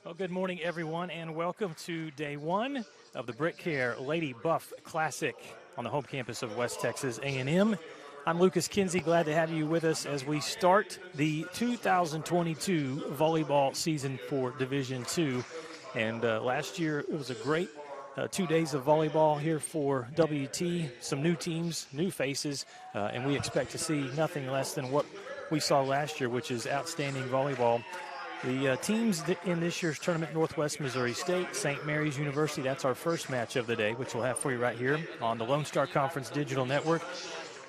Well, good morning, everyone, and welcome to day one of the BritKare Lady Buff Classic on the home campus of West Texas A&M. I'm Lucas Kinsey, glad to have you with us as we start the 2022 volleyball season for Division II. And last year, it was a great 2 days of volleyball here for WT, some new teams, new faces, and we expect to see nothing less than what we saw last year, which is outstanding volleyball. The teams in this year's tournament, Northwest Missouri State, St. Mary's University, that's our first match of the day, which we'll have for you right here on the Lone Star Conference Digital Network.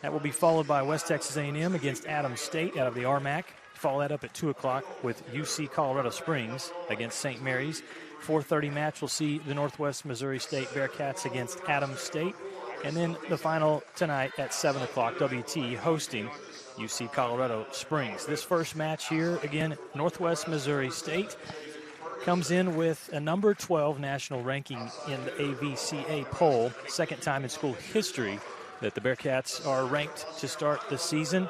That will be followed by West Texas A&M against Adams State out of the RMAC. Follow that up at 2 o'clock with UC Colorado Springs against St. Mary's. 4:30 match will see the Northwest Missouri State Bearcats against Adams State. And then the final tonight at 7 o'clock, WT hosting UC Colorado Springs. This first match here, again, Northwest Missouri State comes in with a number 12 national ranking in the AVCA poll. Second time in school history that the Bearcats are ranked to start the season.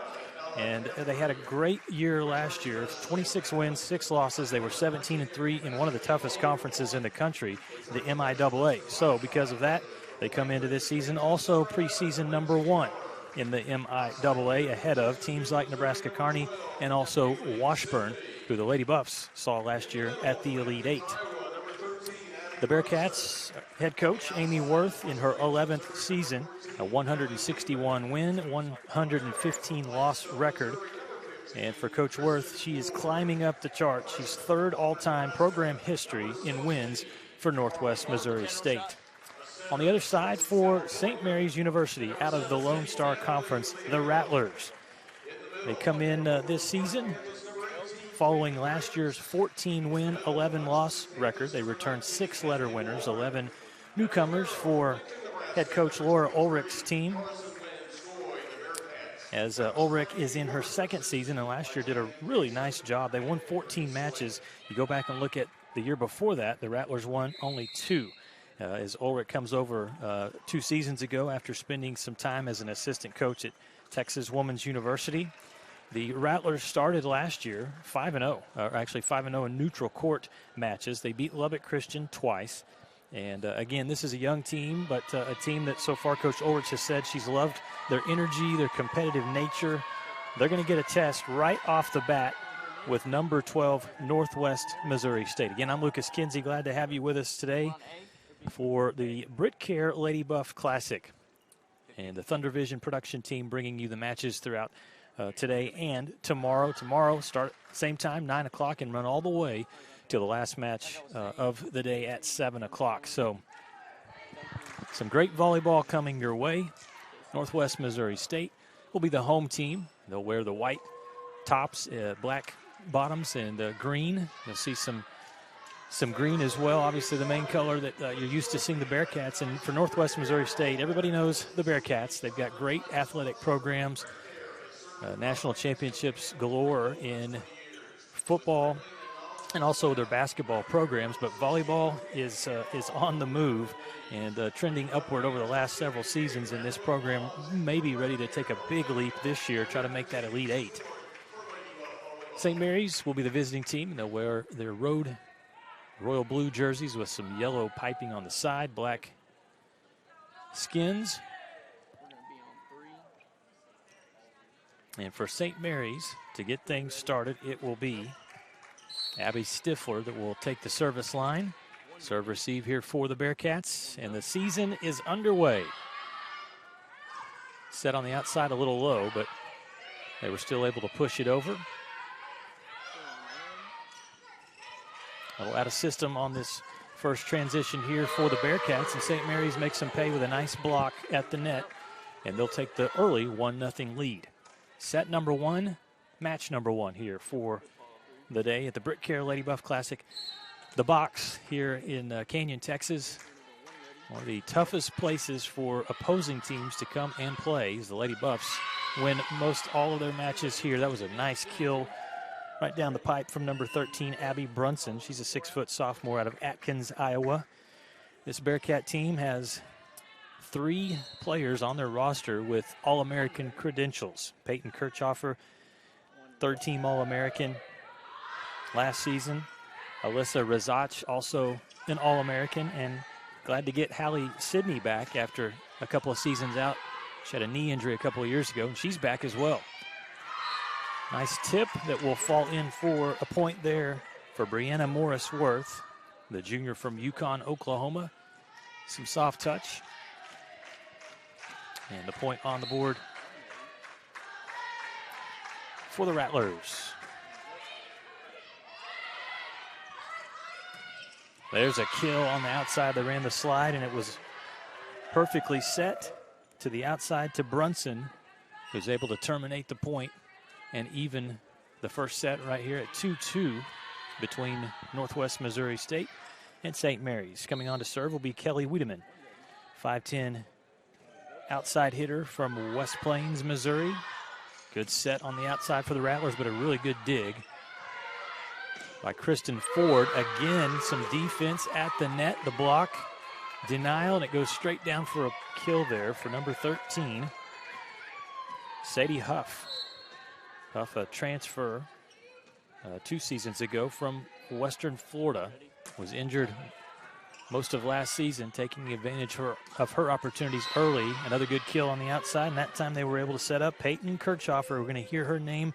And they had a great year last year, 26 wins, 6 losses. They were 17-3 in one of the toughest conferences in the country, the MIAA. So because of that, they come into this season also preseason number 1 in the MIAA, ahead of teams like Nebraska Kearney and also Washburn, who the Lady Buffs saw last year at the Elite Eight. The Bearcats head coach Amy Worth in her 11th season, a 161 win, 115 loss record. And for Coach Worth, she is climbing up the chart. She's third all-time program history in wins for Northwest Missouri State. On the other side, for St. Mary's University, out of the Lone Star Conference, the Rattlers. They come in this season following last year's 14-win, 11-loss record. They returned 6 letter winners, 11 newcomers for head coach Laura Ulrich's team. As Ulrich is in her second season, and last year did a really nice job. They won 14 matches. You go back and look at the year before that, the Rattlers won only 2. As Ulrich comes over 2 seasons ago after spending some time as an assistant coach at Texas Woman's University. The Rattlers started last year 5-0, or actually 5-0 in neutral court matches. They beat Lubbock Christian twice. And again, this is a young team, but a team that so far Coach Ulrich has said she's loved their energy, their competitive nature. They're going to get a test right off the bat with number 12 Northwest Missouri State. Again, I'm Lucas Kinsey. Glad to have you with us today for the BritKare Lady Buff Classic. And the Thunder Vision production team bringing you the matches throughout today and tomorrow. Tomorrow, start same time, 9 o'clock, and run all the way to the last match of the day at 7 o'clock. So some great volleyball coming your way. Northwest Missouri State will be the home team. They'll wear the white tops, black bottoms, and green. You'll see some green as well, obviously the main color that you're used to seeing the Bearcats. And for Northwest Missouri State, everybody knows the Bearcats. They've got great athletic programs, national championships galore in football and also their basketball programs. But volleyball is on the move and trending upward over the last several seasons. And this program may be ready to take a big leap this year, try to make that Elite Eight. St. Mary's will be the visiting team, and they'll wear their royal blue jerseys with some yellow piping on the side, black skins. And for St. Mary's, to get things started, it will be Abby Stifler that will take the service line. Serve receive here for the Bearcats, and the season is underway. Set on the outside a little low, but they were still able to push it over. That'll add a system on this first transition here for the Bearcats, and St. Mary's makes them pay with a nice block at the net, and they'll take the early 1-0 lead. Set number 1, match number 1 here for the day at the BritKare Lady Buff Classic. The box here in Canyon, Texas, one of the toughest places for opposing teams to come and play, as the Lady Buffs win most all of their matches here. That was a nice kill right down the pipe from number 13, Abby Brunson. She's a 6-foot sophomore out of Atkins, Iowa. This Bearcat team has 3 players on their roster with All-American credentials. Peyton Kirchhoffer, third-team All-American last season. Alyssa Razach, also an All-American, and glad to get Hallie Sidney back after a couple of seasons out. She had a knee injury a couple of years ago, and she's back as well. Nice tip that will fall in for a point there for Brianna Morris-Worth, the junior from Yukon, Oklahoma. Some soft touch. And the point on the board for the Rattlers. There's a kill on the outside. They ran the slide, and it was perfectly set to the outside to Brunson, who's able to terminate the point and even the first set right here at 2-2 between Northwest Missouri State and St. Mary's. Coming on to serve will be Kelly Wiedemann, 5'10" outside hitter from West Plains, Missouri. Good set on the outside for the Rattlers, but a really good dig by Kristen Ford. Again, some defense at the net. The block, denial, and it goes straight down for a kill there for number 13, Sadie Huff. Huff, a transfer 2 seasons ago from Western Florida, was injured most of last season, taking advantage of her opportunities early. Another good kill on the outside, and that time they were able to set up Peyton Kirchhoffer. We're going to hear her name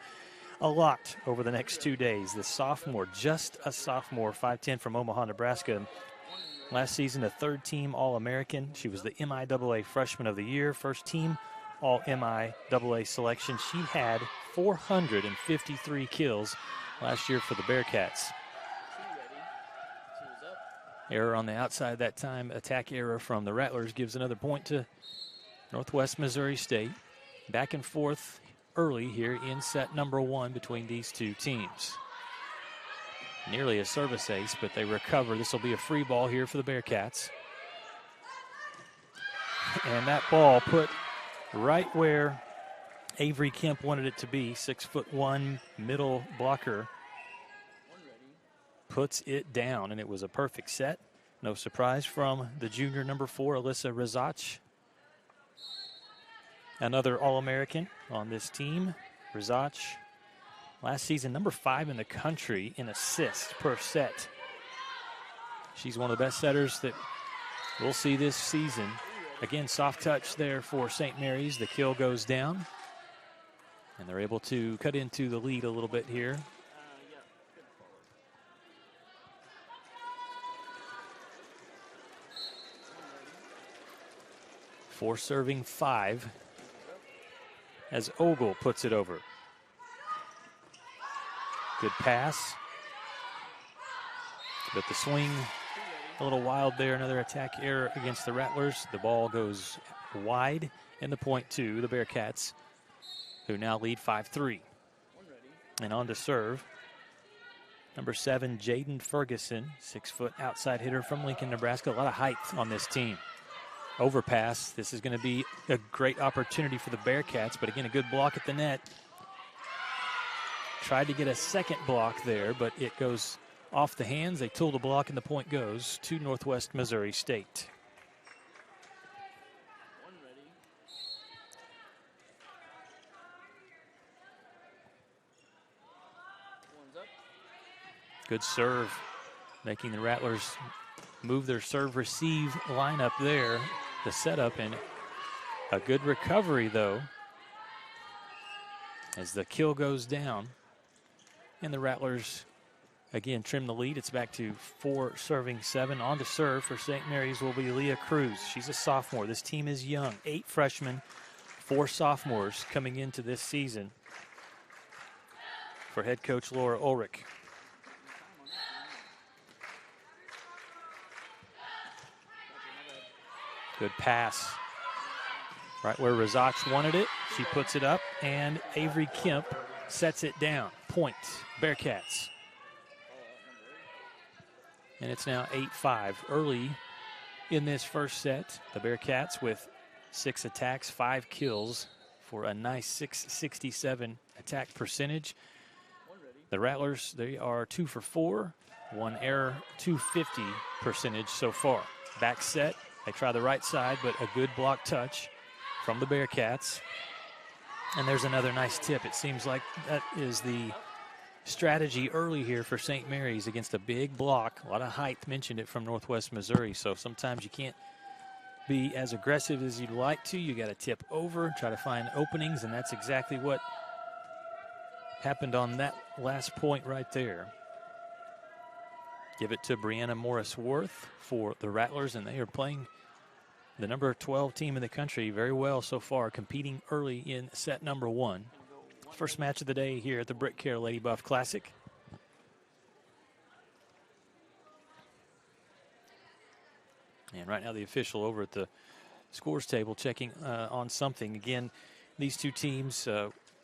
a lot over the next 2 days. The sophomore, just a sophomore, 5'10" from Omaha, Nebraska. Last season, a third-team All-American. She was the MIAA Freshman of the Year, first-team All-MIAA selection. She had 453 kills last year for the Bearcats. Error on the outside that time. Attack error from the Rattlers gives another point to Northwest Missouri State. Back and forth early here in set number 1 between these two teams. Nearly a service ace, but they recover. This will be a free ball here for the Bearcats. And that ball put right where Avery Kemp wanted it to be. 6'1" middle blocker puts it down, and it was a perfect set. No surprise from the junior number 4, Alyssa Razach. Another All-American on this team. Razach, last season, number 5 in the country in assists per set. She's one of the best setters that we'll see this season. Again, soft touch there for St. Mary's. The kill goes down, and they're able to cut into the lead a little bit here. For serving 5 as Ogle puts it over. Good pass, but the swing a little wild there. Another attack error against the Rattlers. The ball goes wide, and the point to the Bearcats, who now lead 5-3. And on to serve, number 7, Jaden Ferguson, 6-foot outside hitter from Lincoln, Nebraska. A lot of height on this team. Overpass. This is going to be a great opportunity for the Bearcats, but again, a good block at the net. Tried to get a second block there, but it goes off the hands. They tool the block, and the point goes to Northwest Missouri State. Good serve, making the Rattlers move their serve-receive lineup there. The setup, and a good recovery, though, as the kill goes down. And the Rattlers, again, trim the lead. It's back to 4 serving 7. On to serve for St. Mary's will be Leah Cruz. She's a sophomore. This team is young. 8 freshmen, 4 sophomores coming into this season for head coach Laura Ulrich. Good pass. Right where Razach wanted it. She puts it up, and Avery Kemp sets it down. Point, Bearcats. And it's now 8-5. Early in this first set, the Bearcats with 6 attacks, 5 kills for a nice 667 attack percentage. The Rattlers, they are 2 for 4, 1 error, 250 percentage so far. Back set. They try the right side, but a good block touch from the Bearcats. And there's another nice tip. It seems like that is the strategy early here for St. Mary's against a big block. A lot of height, mentioned it, from Northwest Missouri. So sometimes you can't be as aggressive as you'd like to. You got to tip over, try to find openings, and that's exactly what happened on that last point right there. Give it to Brianna Morris-Worth for the Rattlers, and they are playing the number 12 team in the country very well so far, competing early in set number 1. First match of the day here at the BritKare Lady Buff Classic. And right now the official over at the scores table checking on something. Again, these two teams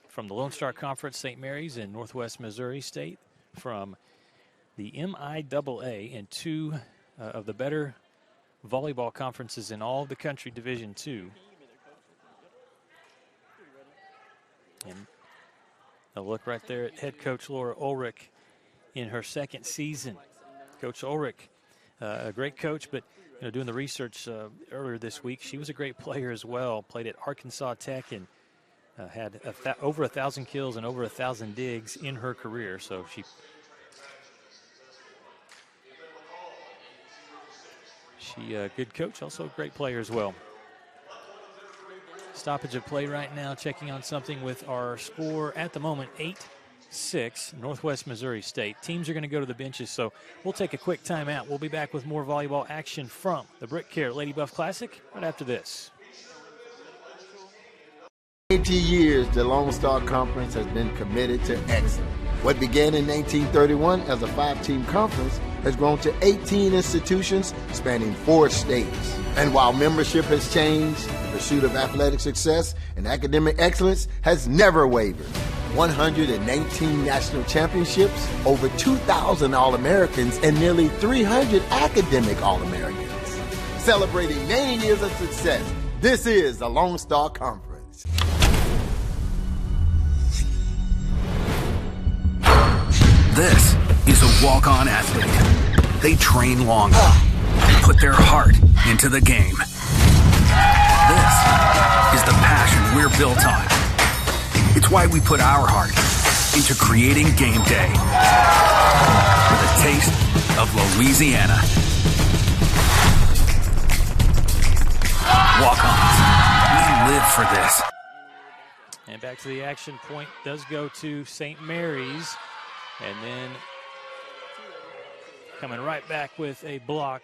from the Lone Star Conference, St. Mary's and Northwest Missouri State, from the MIAA, and two of the better volleyball conferences in all of the country, Division II. And a look right there at head coach Laura Ulrich in her second season. Coach Ulrich, a great coach, but doing the research earlier this week, she was a great player as well. Played at Arkansas Tech and had over 1,000 kills and over 1,000 digs in her career. So she a good coach, also a great player as well. Stoppage of play right now, checking on something with our score at the moment, 8-6, Northwest Missouri State. Teams are going to go to the benches, so we'll take a quick timeout. We'll be back with more volleyball action from the BritKare Lady Buff Classic right after this. 80 years, the Lone Star Conference has been committed to excellence. What began in 1931 as a 5-team conference has grown to 18 institutions spanning 4 states. And while membership has changed, the pursuit of athletic success and academic excellence has never wavered. 119 national championships, over 2,000 All-Americans, and nearly 300 academic All-Americans. Celebrating 90 years of success, this is the Lone Star Conference. This is a walk-on athlete. They train longer, put their heart into the game. This is the passion we're built on. It's why we put our heart into creating game day with a taste of Louisiana. Walk-ons, we live for this. And back to the action. Point does go to St. Mary's. And then coming right back with a block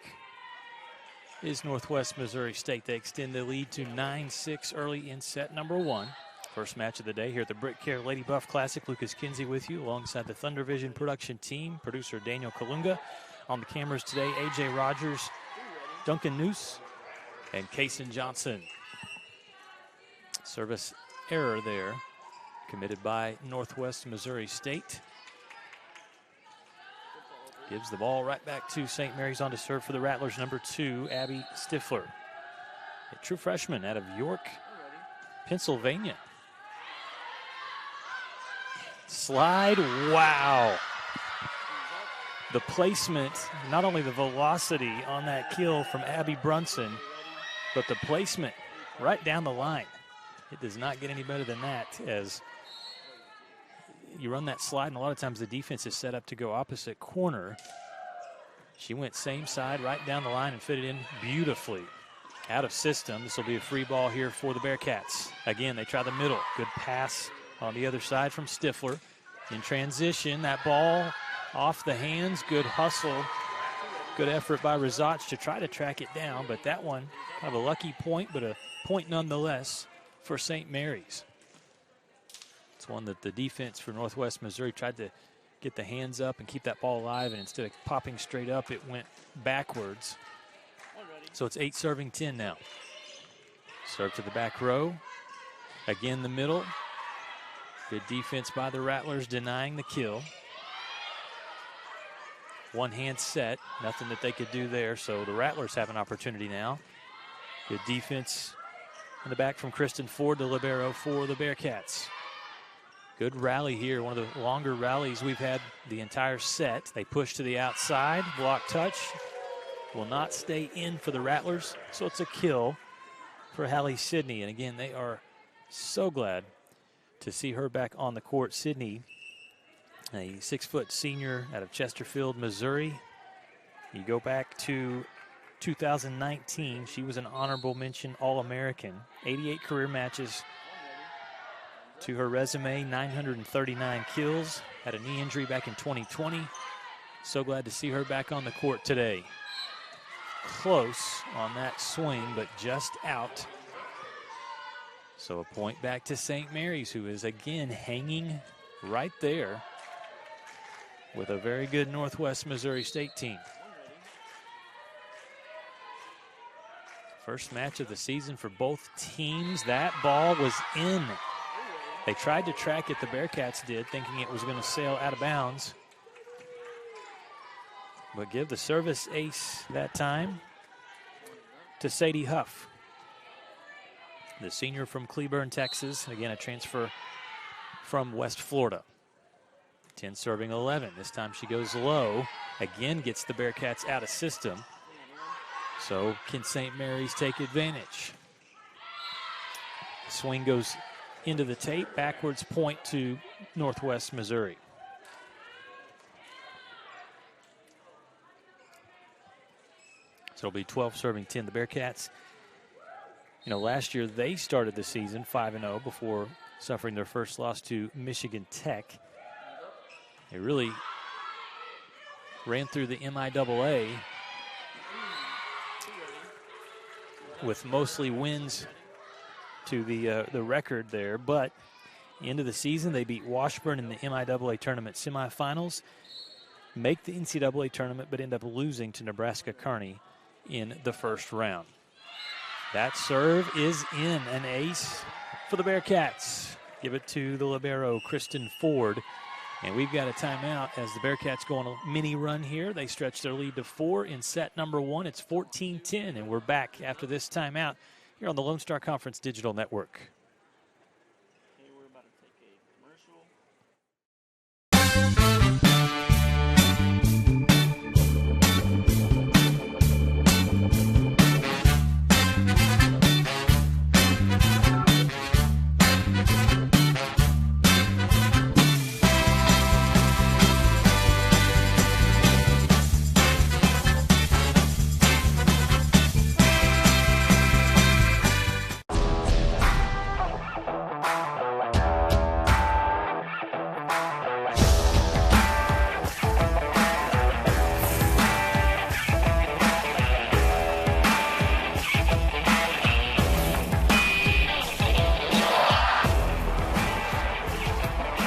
is Northwest Missouri State. They extend the lead to 9-6 early in set number 1. First match of the day here at the BritKare Lady Buff Classic. Lucas Kinsey with you alongside the Thunder Vision production team. Producer Daniel Kalunga. On the cameras today, AJ Rogers, Duncan Noose, and Kaysen Johnson. Service error there committed by Northwest Missouri State. Gives the ball right back to St. Mary's on to serve for the Rattlers, number 2, Abby Stifler. A true freshman out of York, Pennsylvania. Slide, wow. The placement, not only the velocity on that kill from Abby Brunson, but the placement right down the line. It does not get any better than that, as you run that slide, and a lot of times the defense is set up to go opposite corner. She went same side right down the line and fit it in beautifully. Out of system. This will be a free ball here for the Bearcats. Again, they try the middle. Good pass on the other side from Stifler. In transition, that ball off the hands. Good hustle. Good effort by Rizach to try to track it down, but that one, kind of a lucky point, but a point nonetheless for St. Mary's. It's one that the defense for Northwest Missouri tried to get the hands up and keep that ball alive, and instead of popping straight up, it went backwards. So it's 8 serving 10 now. Serve to the back row. Again, the middle. Good defense by the Rattlers, denying the kill. One hand set, nothing that they could do there, so the Rattlers have an opportunity now. Good defense in the back from Kristen Ford, the libero for the Bearcats. Good rally here, one of the longer rallies we've had the entire set. They push to the outside, block touch. Will not stay in for the Rattlers, so it's a kill for Hallie Sidney. And again, they are so glad to see her back on the court. Sidney a 6-foot senior out of Chesterfield, Missouri. You go back to 2019, she was an honorable mention All-American. 88 career matches to her resume, 939 kills. Had a knee injury back in 2020. So glad to see her back on the court today. Close on that swing, but just out. So a point back to St. Mary's, who is again hanging right there with a very good Northwest Missouri State team. First match of the season for both teams. That ball was in. They tried to track it, the Bearcats did, thinking it was going to sail out of bounds. But give the service ace that time to Sadie Huff, the senior from Cleburne, Texas. Again, a transfer from West Florida. 10 serving 11. This time she goes low. Again, gets the Bearcats out of system. So can St. Mary's take advantage? Swing goes into the tape. Backwards point to Northwest Missouri. So it'll be 12 serving 10. The Bearcats, last year they started the season 5-0 before suffering their first loss to Michigan Tech. They really ran through the MIAA with mostly wins to the record there, but end of the season they beat Washburn in the MIAA tournament semifinals, make the NCAA tournament, but end up losing to Nebraska Kearney in the first round. That serve is in, an ace for the Bearcats. Give it to the libero, Kristen Ford. And we've got a timeout as the Bearcats go on a mini run here. They stretch their lead to 4 in set number 1. It's 14-10, and we're back after this timeout here on the Lone Star Conference Digital Network. Okay, we're about to take a commercial.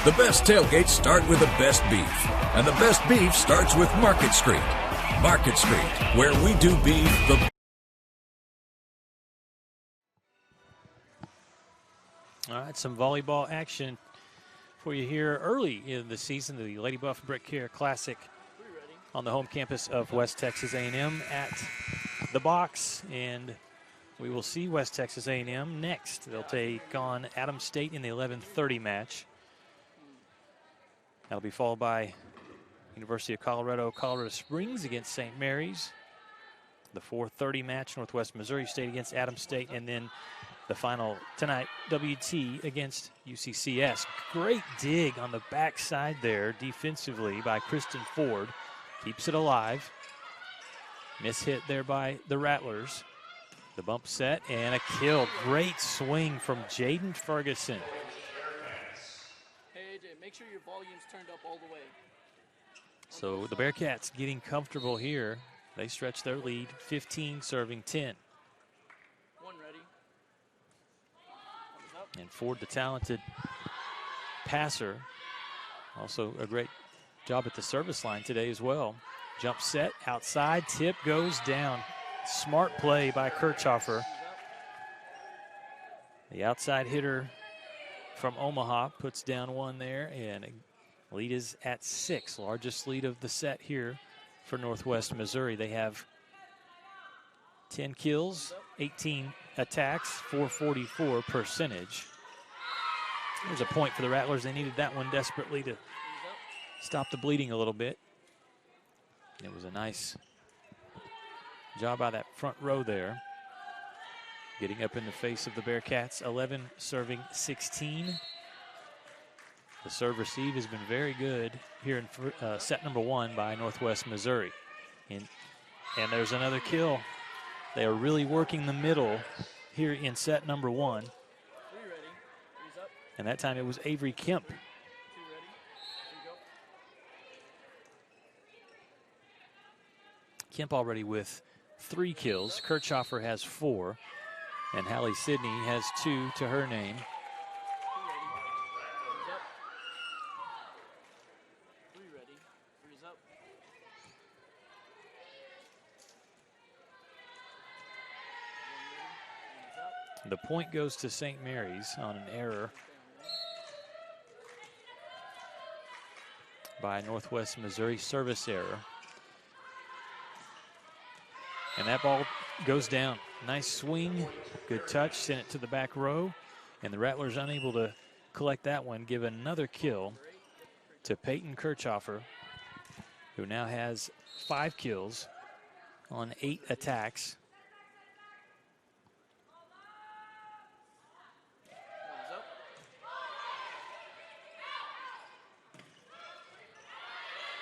The best tailgates start with the best beef, and the best beef starts with Market Street. Market Street, where we do beef the... All right, some volleyball action for you here early in the season. The Lady Buff BritKare Classic on the home campus of West Texas A&M at the box, and we will see West Texas A&M next. They'll take on Adams State in the 11:30 match. That'll be followed by University of Colorado Springs against St. Mary's. The 4:30 match, Northwest Missouri State against Adams State, and then the final tonight, WT against UCCS. Great dig on the backside there defensively by Kristen Ford. Keeps it alive. Mishit there by the Rattlers. The bump set and a kill. Great swing from Jaden Ferguson. Hey, AJ, make sure your volume's turned up all the way. So the Bearcats getting comfortable here. They stretch their lead, 15 serving 10. One ready. One is up. And Ford, the talented passer, also a great job at the service line today as well. Jump set, outside, tip goes down. Smart play by Kirchhofer. The outside hitter from Omaha puts down one there, and lead is at 6. Largest lead of the set here for Northwest Missouri. They have 10 kills, 18 attacks, 444 percentage. There's a point for the Rattlers. They needed that one desperately to stop the bleeding a little bit. It was a nice job by that front row there. Getting up in the face of the Bearcats. 11 serving 16. The serve receive has been very good here in set number 1 by Northwest Missouri. And there's another kill. They are really working the middle here in set number 1. And that time it was Avery Kemp. Kemp already with 3 kills. Kirchhoffer has 4. And Hallie Sidney has 2 to her name. The point goes to St. Mary's on an error by Northwest Missouri, service error. And that ball goes down. Nice swing, good touch, sent it to the back row. And the Rattlers unable to collect that one, give another kill to Peyton Kirchhoffer, who now has 5 kills on 8 attacks.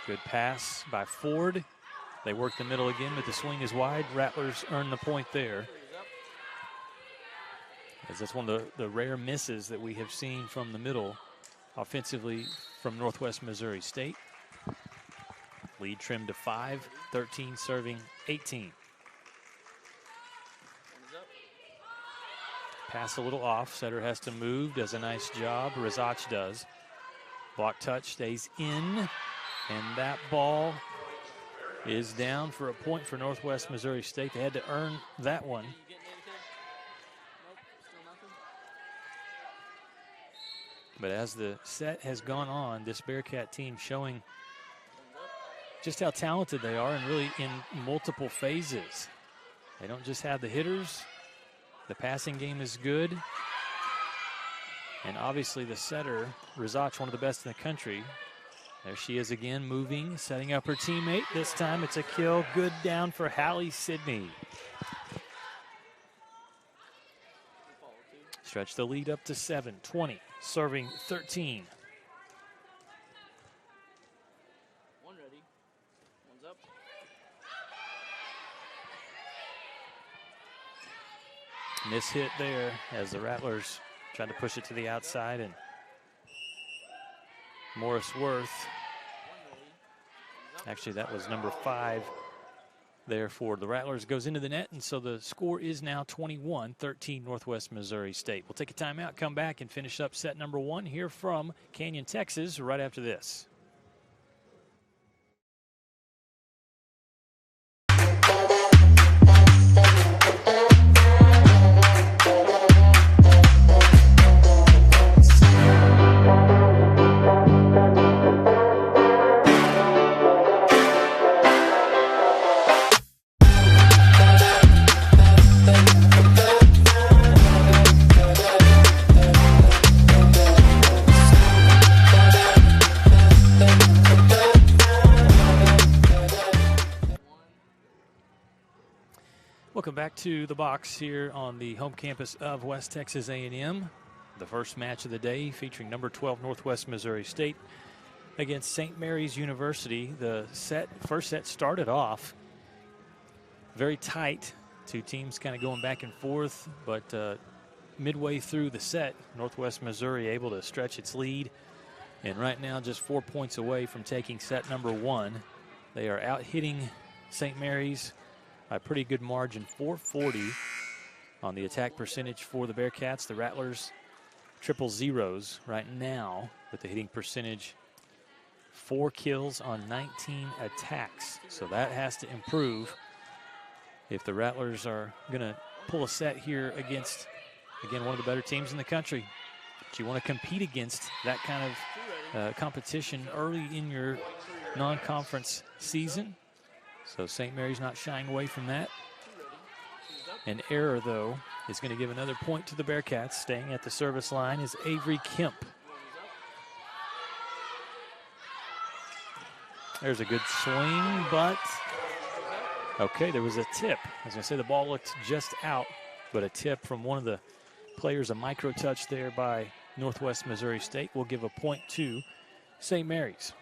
Good pass by Ford. They work the middle again, but the swing is wide. Rattlers earn the point there. As that's one of the rare misses that we have seen from the middle offensively from Northwest Missouri State. Lead trimmed to 5, 13 serving 18. Pass a little off. Setter has to move, does a nice job. Rizach does. Block touch stays in. And that ball is down for a point for Northwest Missouri State. They had to earn that one. But as the set has gone on, this Bearcat team showing just how talented they are and really in multiple phases. They don't just have the hitters. The passing game is good. And obviously the setter, Rizach, one of the best in the country. There she is again, moving, setting up her teammate. This time it's a kill. Good down for Hallie Sidney. Stretch the lead up to 7, 20, serving 13. One ready. One's up. Miss hit there as the Rattlers tried to push it to the outside, and Morris Worth, actually that was number 5 there for the Rattlers, goes into the net, and so the score is now 21-13 Northwest Missouri State. We'll take a timeout, come back, and finish up set number 1 here from Canyon, Texas, right after this. Welcome back to the box here on the home campus of West Texas A&M. The first match of the day featuring number 12 Northwest Missouri State against St. Mary's University. The first set started off very tight. 2 teams kind of going back and forth, but midway through the set, Northwest Missouri able to stretch its lead. And right now just 4 points away from taking set number 1. They are out hitting St. Mary's by a pretty good margin, 440 on the attack percentage for the Bearcats. The Rattlers triple zeros right now with the hitting percentage. 4 kills on 19 attacks. So that has to improve if the Rattlers are going to pull a set here against, again, one of the better teams in the country. But you want to compete against that kind of competition early in your non-conference season. So St. Mary's not shying away from that. An error, though, is going to give another point to the Bearcats. Staying at the service line is Avery Kemp. There's a good swing, but okay, there was a tip. I was going to say the ball looked just out, but a tip from one of the players, a micro touch there by Northwest Missouri State will give a point to St. Mary's.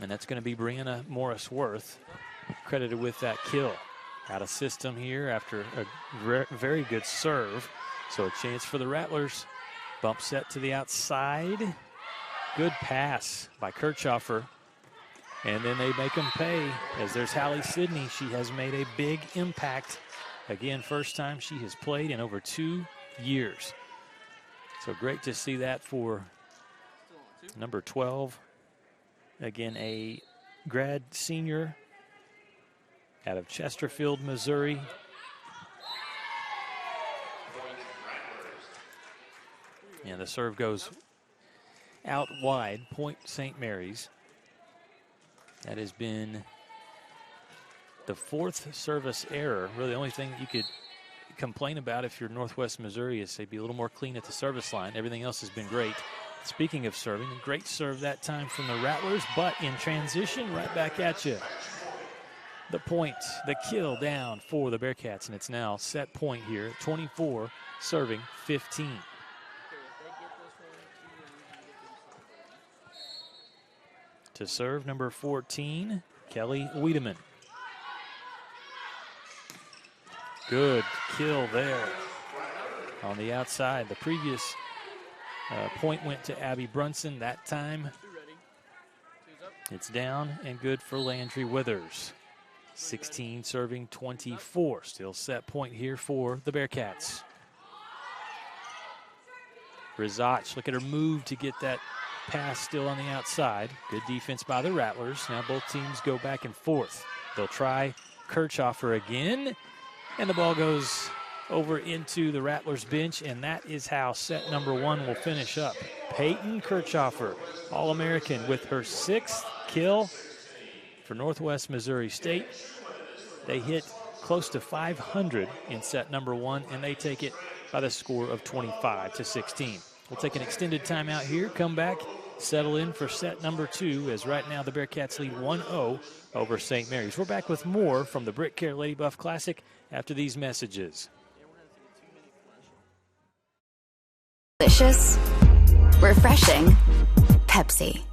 And that's going to be Brianna Morris-Worth, credited with that kill. Out of system here after a very good serve. So a chance for the Rattlers. Bump set to the outside. Good pass by Kirchhoffer. And then they make them pay as there's Hallie Sidney. She has made a big impact. Again, first time she has played in over 2 years. So great to see that for number 12. Again, a grad senior out of Chesterfield, Missouri. And the serve goes out wide, point St. Mary's. That has been the 4th service error. Really, the only thing you could complain about if you're Northwest Missouri is they'd be a little more clean at the service line. Everything else has been great. Speaking of serving, a great serve that time from the Rattlers, but in transition, right back at you. The point, the kill down for the Bearcats, and it's now set point here, 24, serving 15. To serve, number 14, Kelly Wiedemann. Good kill there on the outside. The previous point went to Abby Brunson. That time it's down and good for Landry Withers. 16 serving 24. Still set point here for the Bearcats. Rizach, look at her move to get that pass still on the outside. Good defense by the Rattlers. Now both teams go back and forth. They'll try Kirchhoffer again, and the ball goes over into the Rattlers bench, and that is how set number 1 will finish up. Peyton Kirchhoffer, All-American, with her 6th kill for Northwest Missouri State. They hit close to 500 in set number 1, and they take it by the score of 25-16. We'll take an extended timeout here, come back, settle in for set number 2, as right now the Bearcats lead 1-0 over St. Mary's. We're back with more from the BritKare Lady Buff Classic after these messages. Delicious, refreshing, Pepsi.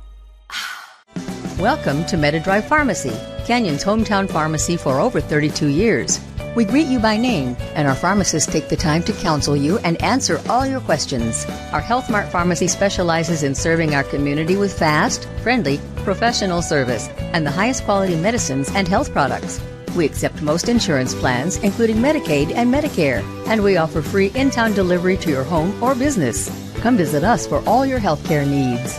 Welcome to MetaDrive Pharmacy, Canyon's hometown pharmacy for over 32 years. We greet you by name, and our pharmacists take the time to counsel you and answer all your questions. Our Health Mart Pharmacy specializes in serving our community with fast, friendly, professional service and the highest quality medicines and health products. We accept most insurance plans, including Medicaid and Medicare, and we offer free in-town delivery to your home or business. Come visit us for all your healthcare needs.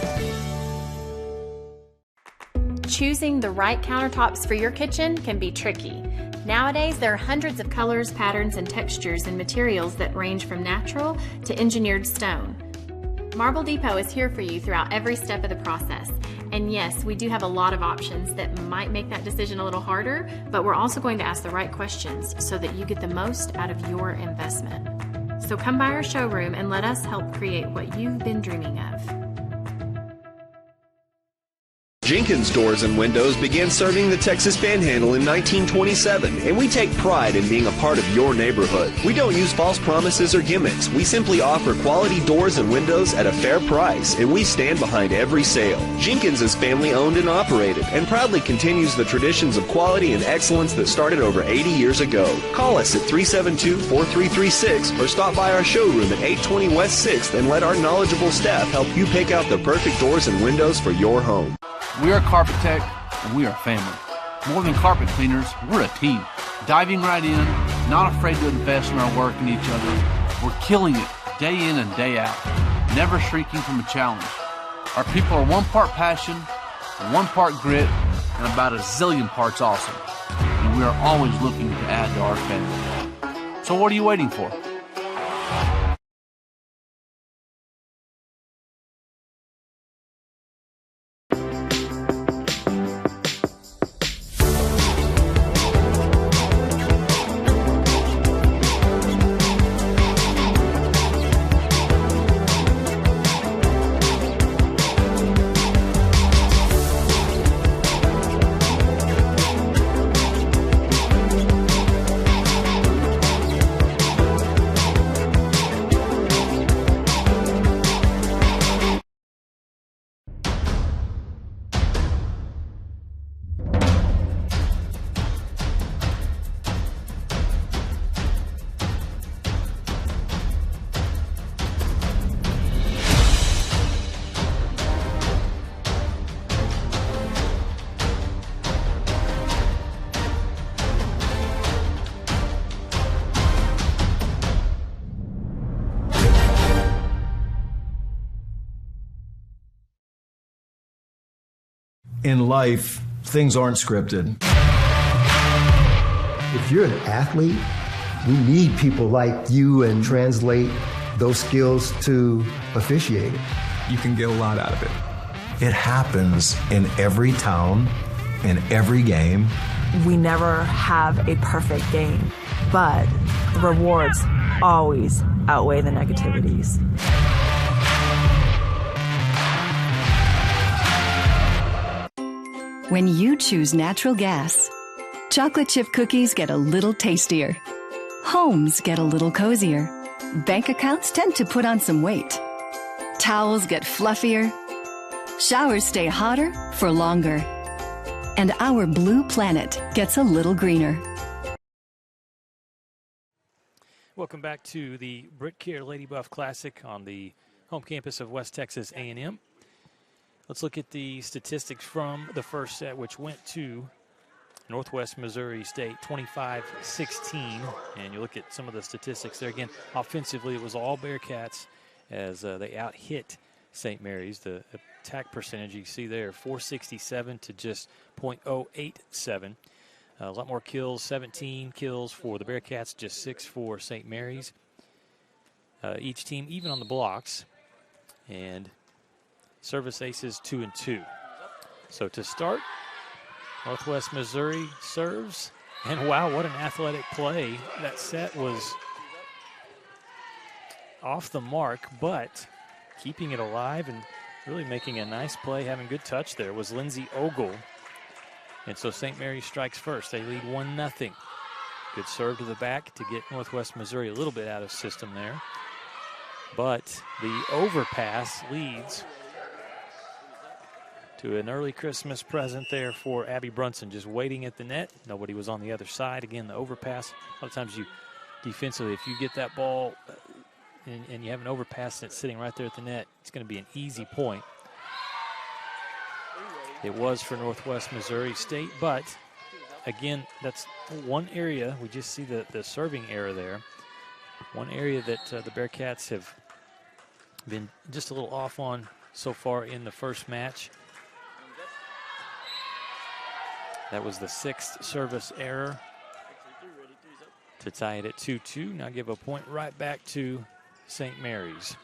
Choosing the right countertops for your kitchen can be tricky. Nowadays, there are hundreds of colors, patterns, and textures and materials that range from natural to engineered stone. Marble Depot is here for you throughout every step of the process. And yes, we do have a lot of options that might make that decision a little harder, but we're also going to ask the right questions so that you get the most out of your investment. So come by our showroom and let us help create what you've been dreaming of. Jenkins Doors and Windows began serving the Texas Panhandle in 1927, and we take pride in being a part of your neighborhood. We don't use false promises or gimmicks. We simply offer quality doors and windows at a fair price, and we stand behind every sale. Jenkins is family owned and operated, and proudly continues the traditions of quality and excellence that started over 80 years ago. Call us at 372-4336 or stop by our showroom at 820 West 6th and let our knowledgeable staff help you pick out the perfect doors and windows for your home. We are Carpet Tech, and we are family. More than carpet cleaners, we're a team. Diving right in, not afraid to invest in our work and each other. We're killing it day in and day out, never shrinking from a challenge. Our people are 1 part passion, 1 part grit, and about a zillion parts awesome. And we are always looking to add to our family. So what are you waiting for? in life, things aren't scripted. If you're an athlete, we need people like you and translate those skills to officiating. You can get a lot out of it. It happens in every town, in every game. We never have a perfect game, but the rewards always outweigh the negativities. When you choose natural gas, chocolate chip cookies get a little tastier. Homes get a little cozier. Bank accounts tend to put on some weight. Towels get fluffier. Showers stay hotter for longer. And our blue planet gets a little greener. Welcome back to the BritKare Lady Buff Classic on the home campus of West Texas A&M. Let's look at the statistics from the first set, which went to Northwest Missouri State 25-16. And you look at some of the statistics there. Again, offensively, it was all Bearcats as they out-hit St. Mary's. The attack percentage you see there, 467 to just .087. A lot more kills, 17 kills for the Bearcats, just 6 for St. Mary's. Each team even on the blocks. And service aces 2 and 2. So to start, Northwest Missouri serves. And wow, what an athletic play. That set was off the mark, but keeping it alive and really making a nice play, having good touch there, was Lindsey Ogle. And so St. Mary's strikes first. They lead 1-0. Good serve to the back to get Northwest Missouri a little bit out of system there. But the overpass leads to an early Christmas present there for Abby Brunson, just waiting at the net. Nobody was on the other side. Again, the overpass. A lot of times you defensively, if you get that ball and you have an overpass that's sitting right there at the net, it's going to be an easy point. It was for Northwest Missouri State, but again, that's one area. We just see the serving error there. One area that the Bearcats have been just a little off on so far in the first match. That was the 6th service error to tie it at 2-2. Now give a point right back to St. Mary's.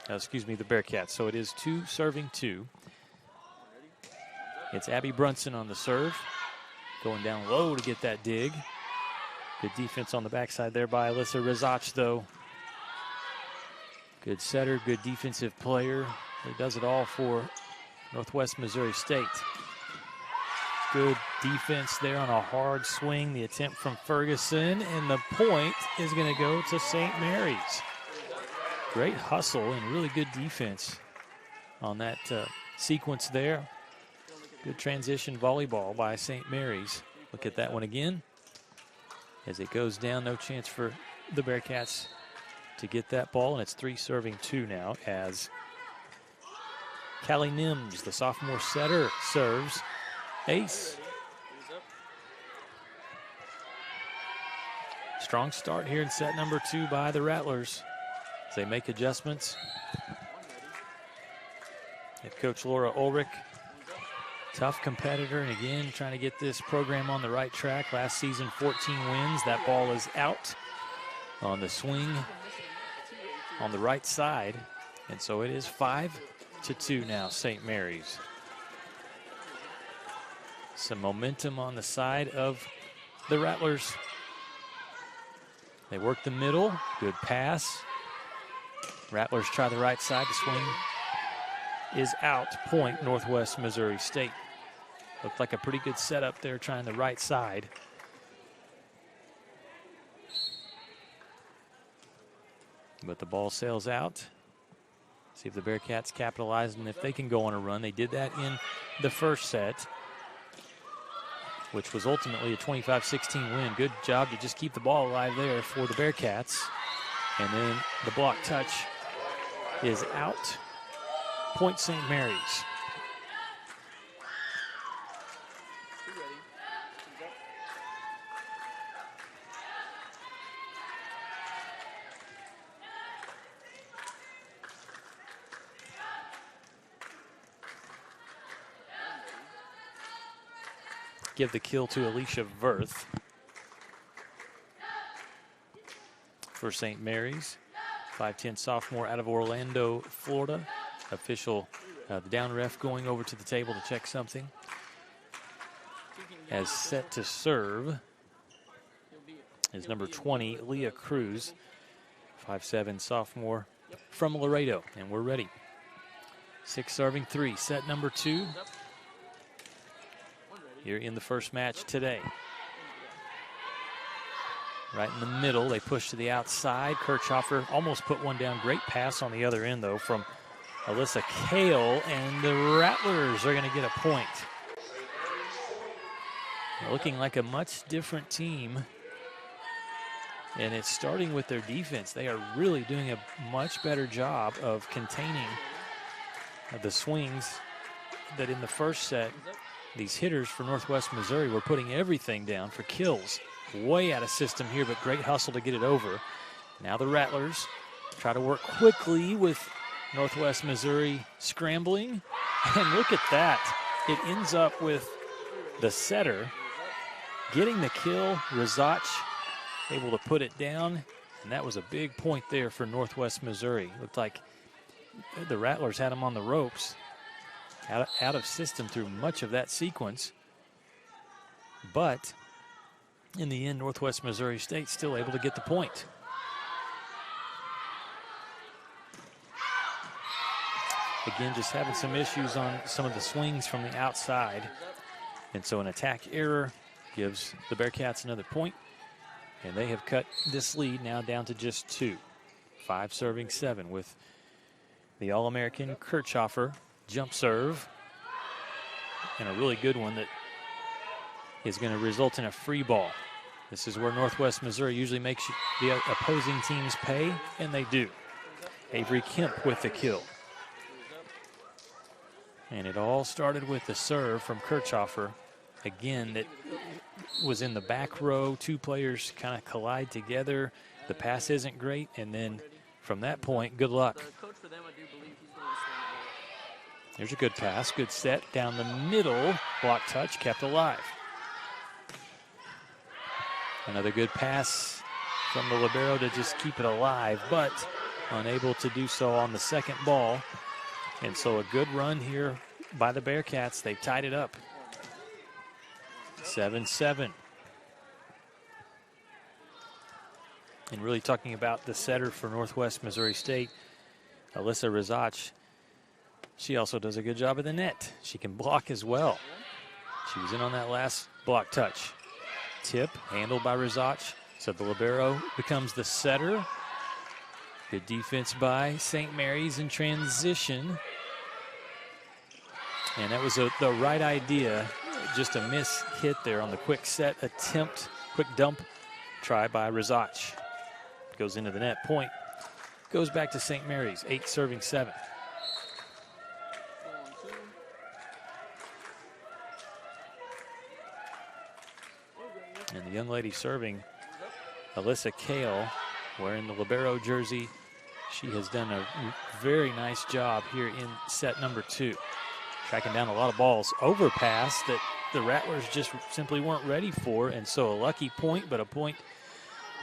Excuse me, the Bearcats. So it is 2 serving 2. It's Abby Brunson on the serve. Going down low to get that dig. Good defense on the backside there by Alyssa Rizach, though. Good setter, good defensive player. He does it all for Northwest Missouri State. Good defense there on a hard swing. The attempt from Ferguson, and the point is going to go to St. Mary's. Great hustle and really good defense on that sequence there. Good transition volleyball by St. Mary's. Look at that one again. As it goes down, no chance for the Bearcats to get that ball, and it's 3 serving 2 now as Callie Nims, the sophomore setter, serves. Ace. Strong start here in set number 2 by the Rattlers as they make adjustments. Head coach Laura Ulrich, tough competitor, and again trying to get this program on the right track. Last season, 14 wins. That ball is out on the swing on the right side, and so it is 5-2 now, St. Mary's. Some momentum on the side of the Rattlers. They work the middle. Good pass. Rattlers try the right side. The swing is out. Point Northwest Missouri State. Looked like a pretty good setup there trying the right side. But the ball sails out. See if the Bearcats capitalize and if they can go on a run. They did that in the first set, which was ultimately a 25-16 win. Good job to just keep the ball alive there for the Bearcats. And then the block touch is out. Point St. Mary's. give the kill to Alicia Verth for St. Mary's. 5'10" sophomore out of Orlando, Florida. Official, the down ref going over to the table to check something. As set to serve is number 20, Leah Cruz. 5'7" sophomore from Laredo, and we're ready. 6 serving 3, set number 2 here in the first match today. Right in the middle, they push to the outside. Kirchhofer almost put one down. Great pass on the other end, though, from Alyssa Kale, and the Rattlers are going to get a point. Looking like a much different team. And it's starting with their defense. They are really doing a much better job of containing the swings that in the first set, these hitters for Northwest Missouri were putting everything down for kills. Way out of system here, but great hustle to get it over. Now the Rattlers try to work quickly with Northwest Missouri scrambling. And look at that. It ends up with the setter getting the kill. Rizach able to put it down, and that was a big point there for Northwest Missouri. Looked like the Rattlers had them on the ropes, out of system through much of that sequence. But in the end, Northwest Missouri State still able to get the point. Again, just having some issues on some of the swings from the outside. And so an attack error gives the Bearcats another point. And they have cut this lead now down to just 2. 5 serving 7 with the All-American Kirchhofer jump serve. And a really good one that is going to result in a free ball. This is where Northwest Missouri usually makes the opposing teams pay, and they do. Avery Kemp with the kill. And it all started with the serve from Kirchhofer. Again, that was in the back row. 2 players kind of collide together. The pass isn't great, and then from that point, good luck. There's a good pass, good set down the middle. Block touch, kept alive. Another good pass from the libero to just keep it alive, but unable to do so on the second ball. And so a good run here by the Bearcats. They've tied it up. 7-7. And really talking about the setter for Northwest Missouri State, Alyssa Rizach, she also does a good job of the net. She can block as well. She was in on that last block touch. Tip handled by Rizach. So the libero becomes the setter. Good defense by St. Mary's in transition. And that was the right idea. Just a miss hit there on the quick set attempt, quick dump try by Rizach. Goes into the net, point. Goes back to St. Mary's, 8 serving 7. And the young lady serving, Alyssa Kale, wearing the libero jersey. She has done a very nice job here in set number 2. Tracking down a lot of balls. Overpass that the Rattlers just simply weren't ready for, and so a lucky point, but a point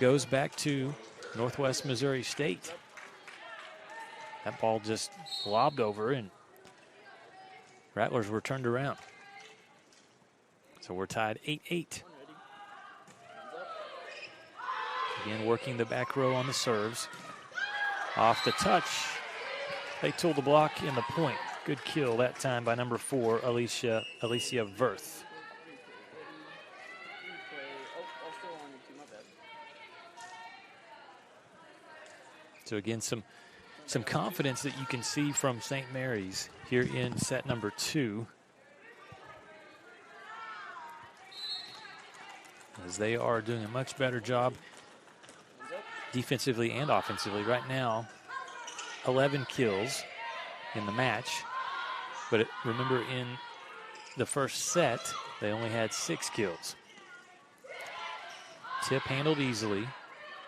goes back to Northwest Missouri State. That ball just lobbed over, and Rattlers were turned around. So we're tied 8-8. Again, working the back row on the serves. Off the touch, they tool the block in the point. Good kill that time by number 4, Alicia Verth. So again, some confidence that you can see from St. Mary's here in set number 2. As they are doing a much better job defensively and offensively. Right now, 11 kills in the match. But remember, in the first set, they only had 6 kills. Tip handled easily.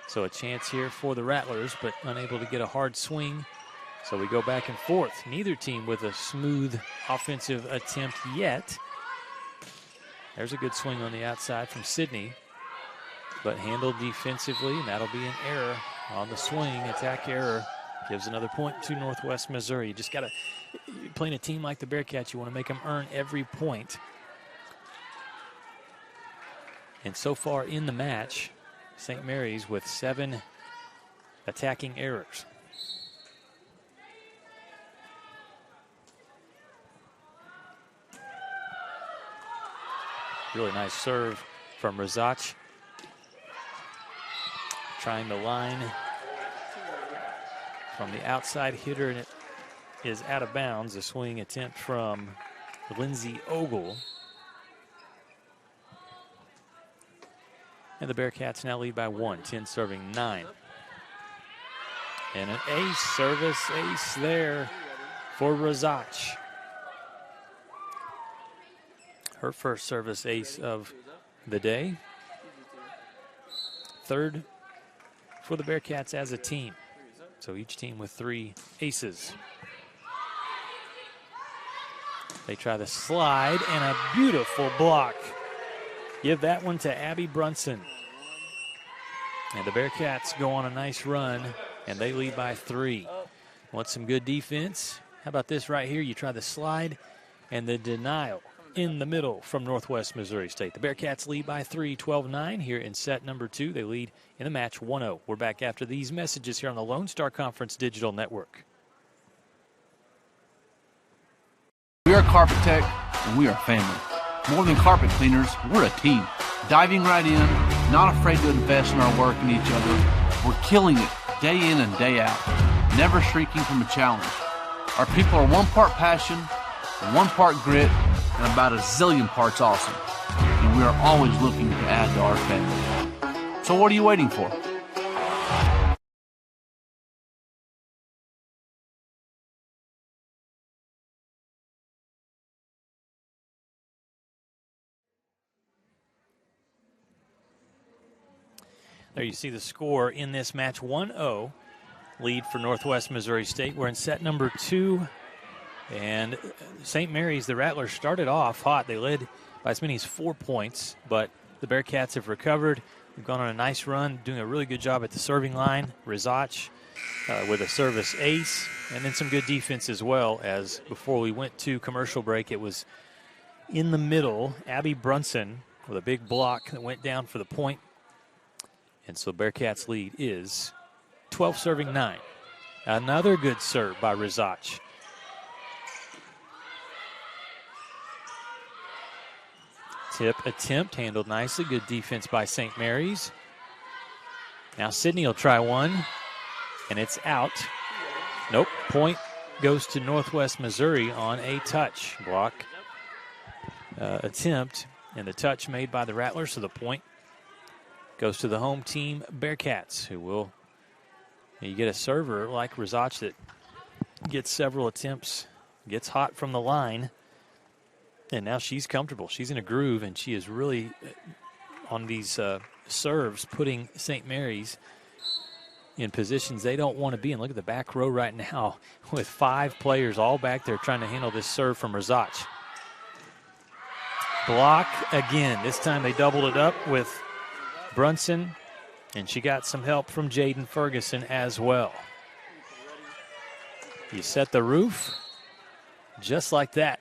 So a chance here for the Rattlers, but unable to get a hard swing. So we go back and forth. Neither team with a smooth offensive attempt yet. There's a good swing on the outside from Sydney, but handled defensively, and that'll be an error on the swing. Attack error gives another point to Northwest Missouri. You just got to, playing a team like the Bearcats, you want to make them earn every point. And so far in the match, St. Mary's with 7 attacking errors. Really nice serve from Razach. Trying the line from the outside hitter, and it is out of bounds. A swing attempt from Lindsay Ogle. And the Bearcats now lead by 1, 10 serving 9. And an ace, service ace there for Razach. Her first service ace of the day. 3rd for the Bearcats as a team. So each team with 3 aces. They try the slide and a beautiful block. Give that one to Abby Brunson. And the Bearcats go on a nice run, and they lead by 3. Want some good defense? How about this right here? You try the slide and the denial in the middle from Northwest Missouri State. The Bearcats lead by 3, 12-9 here in set number 2. They lead in the match 1-0. We're back after these messages here on the Lone Star Conference Digital Network. We are Carpet Tech, and we are family. More than carpet cleaners, we're a team. Diving right in, not afraid to invest in our work and each other. We're killing it day in and day out, never shrinking from a challenge. Our people are 1 part passion, 1 part grit, and about a zillion parts awesome. And we are always looking to add to our family. So what are you waiting for? There you see the score in this match, 1-0 lead for Northwest Missouri State. We're in set number 2. And St. Mary's, the Rattlers, started off hot. They led by as many as 4 points, but the Bearcats have recovered. They've gone on a nice run, doing a really good job at the serving line. Razach with a service ace, and then some good defense as well, as before we went to commercial break, it was in the middle. Abby Brunson with a big block that went down for the point. And so Bearcats' lead is 12 serving 9. Another good serve by Razach. Tip attempt handled nicely. Good defense by St. Mary's. Now Sydney will try one, and it's out. Nope. Point goes to Northwest Missouri on a touch block attempt, and the touch made by the Rattlers, so the point goes to the home team Bearcats, who will, you get a server like Razach that gets several attempts, gets hot from the line, and now she's comfortable. She's in a groove, and she is really on these serves putting St. Mary's in positions they don't want to be in. Look at the back row right now with 5 players all back there trying to handle this serve from Razach. Block again. This time they doubled it up with Brunson, and she got some help from Jaden Ferguson as well. You set the roof just like that.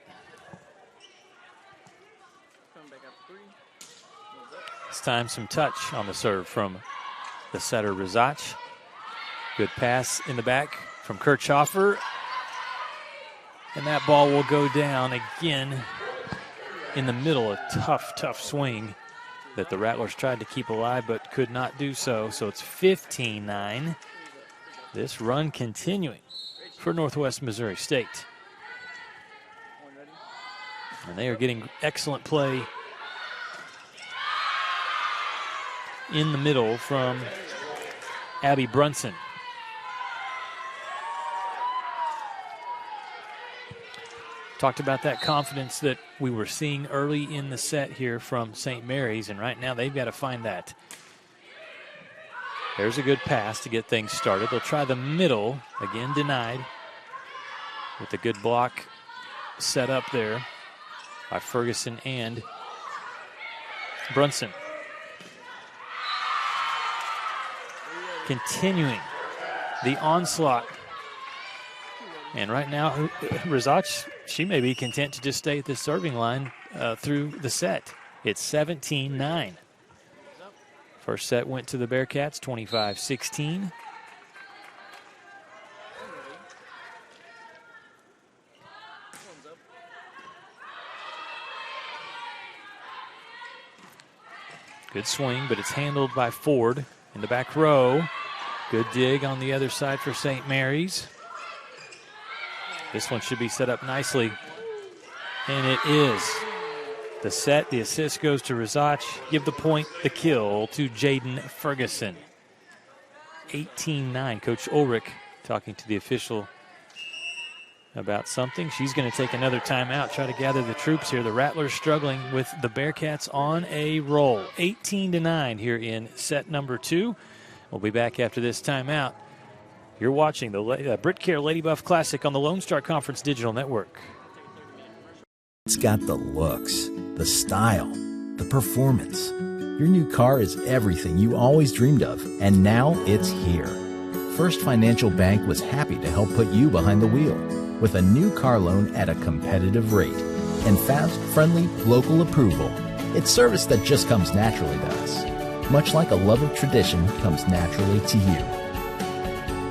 This time some touch on the serve from the setter Razach. Good pass in the back from Kirchhofer. And that ball will go down again in the middle. A tough swing that the Rattlers tried to keep alive but could not do so. So it's 15-9. This run continuing for Northwest Missouri State. And they are getting excellent play in the middle from Abby Brunson. Talked about that confidence that we were seeing early in the set here from St. Mary's, and right now they've got to find that. There's a good pass to get things started. They'll try the middle, again denied, with a good block set up there by Ferguson and Brunson. Continuing the onslaught. And right now, Razach, she may be content to just stay at the serving line through the set. It's 17-9. First set went to the Bearcats, 25-16. Good swing, but it's handled by Ford in the back row. Good dig on the other side for St. Mary's. This one should be set up nicely, and it is. The set, the assist goes to Razach. Give the point, the kill to Jaden Ferguson. 18-9. Coach Ulrich talking to the official about something. She's going to take another timeout, try to gather the troops here. The Rattlers struggling with the Bearcats on a roll. 18-9 here in set number 2. We'll be back after this timeout. You're watching the BritKare Lady Buff Classic on the Lone Star Conference Digital Network. It's got the looks, the style, the performance. Your new car is everything you always dreamed of, and now it's here. First Financial Bank was happy to help put you behind the wheel with a new car loan at a competitive rate and fast, friendly, local approval. It's service that just comes naturally to us, much like a love of tradition comes naturally to you.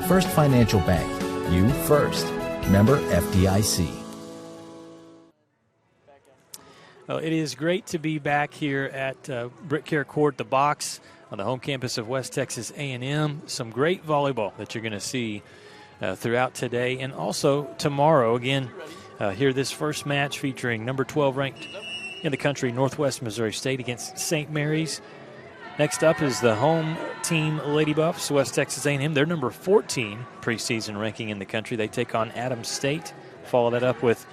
First Financial Bank, you first. Member FDIC. Well, it is great to be back here at BritCare Court, the box, on the home campus of West Texas A&M. Some great volleyball that you're going to see throughout today and also tomorrow. Again, here this first match featuring number 12 ranked in the country, Northwest Missouri State against St. Mary's. Next up is the home team, Lady Buffs, West Texas A&M. They're number 14 preseason ranking in the country. They take on Adams State. Follow that up with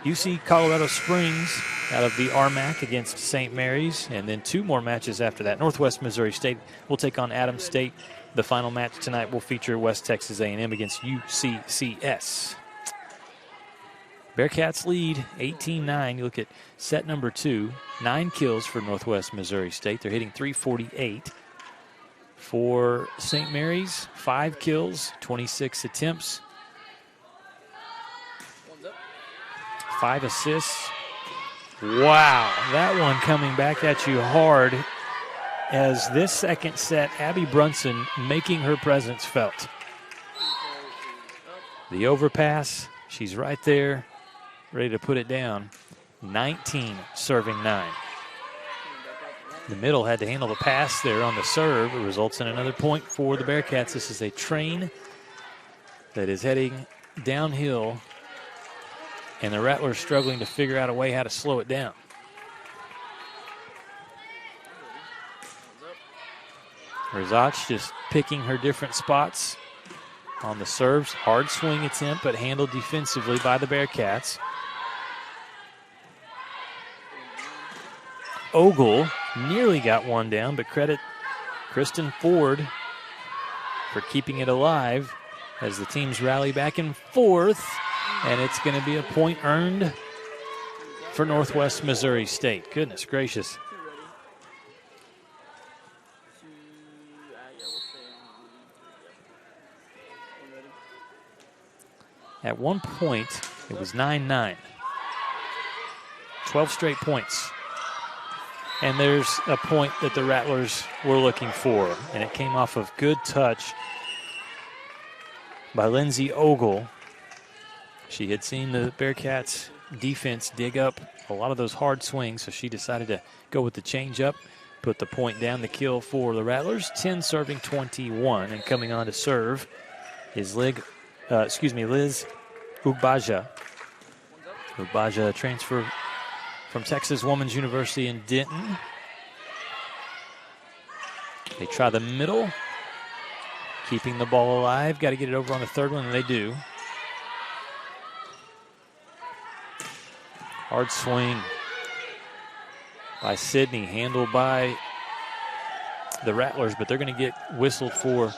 UC Colorado Springs out of the RMAC against St. Mary's, and then 2 more matches after that. Northwest Missouri State will take on Adams State. The final match tonight will feature West Texas A&M against UCCS. Bearcats lead 18-9. You look at set number 2, 9 kills for Northwest Missouri State. They're hitting .348. For St. Mary's, 5 kills, 26 attempts. 5 assists. Wow, that one coming back at you hard as this second set, Abby Brunson making her presence felt. The overpass, she's right there, ready to put it down. 19 serving 9. The middle had to handle the pass there on the serve. It results in another point for the Bearcats. This is a train that is heading downhill, and the Rattlers struggling to figure out a way how to slow it down. Razach just picking her different spots on the serves. Hard swing attempt, but handled defensively by the Bearcats. Ogle nearly got one down, but credit Kristen Ford for keeping it alive as the teams rally back and forth. And it's going to be a point earned for Northwest Missouri State. Goodness gracious. At one point, it was 9-9. 12 straight points. And there's a point that the Rattlers were looking for, and it came off of good touch by Lindsay Ogle. She had seen the Bearcats defense dig up a lot of those hard swings, so she decided to go with the changeup, put the point down, the kill for the Rattlers. 10 serving 21, and coming on to serve is Liz Ubaja. Ubaja transfer from Texas Woman's University in Denton. They try the middle, keeping the ball alive. Got to get it over on the third one, and they do. Hard swing by Sydney, handled by the Rattlers, but they're going to get whistled for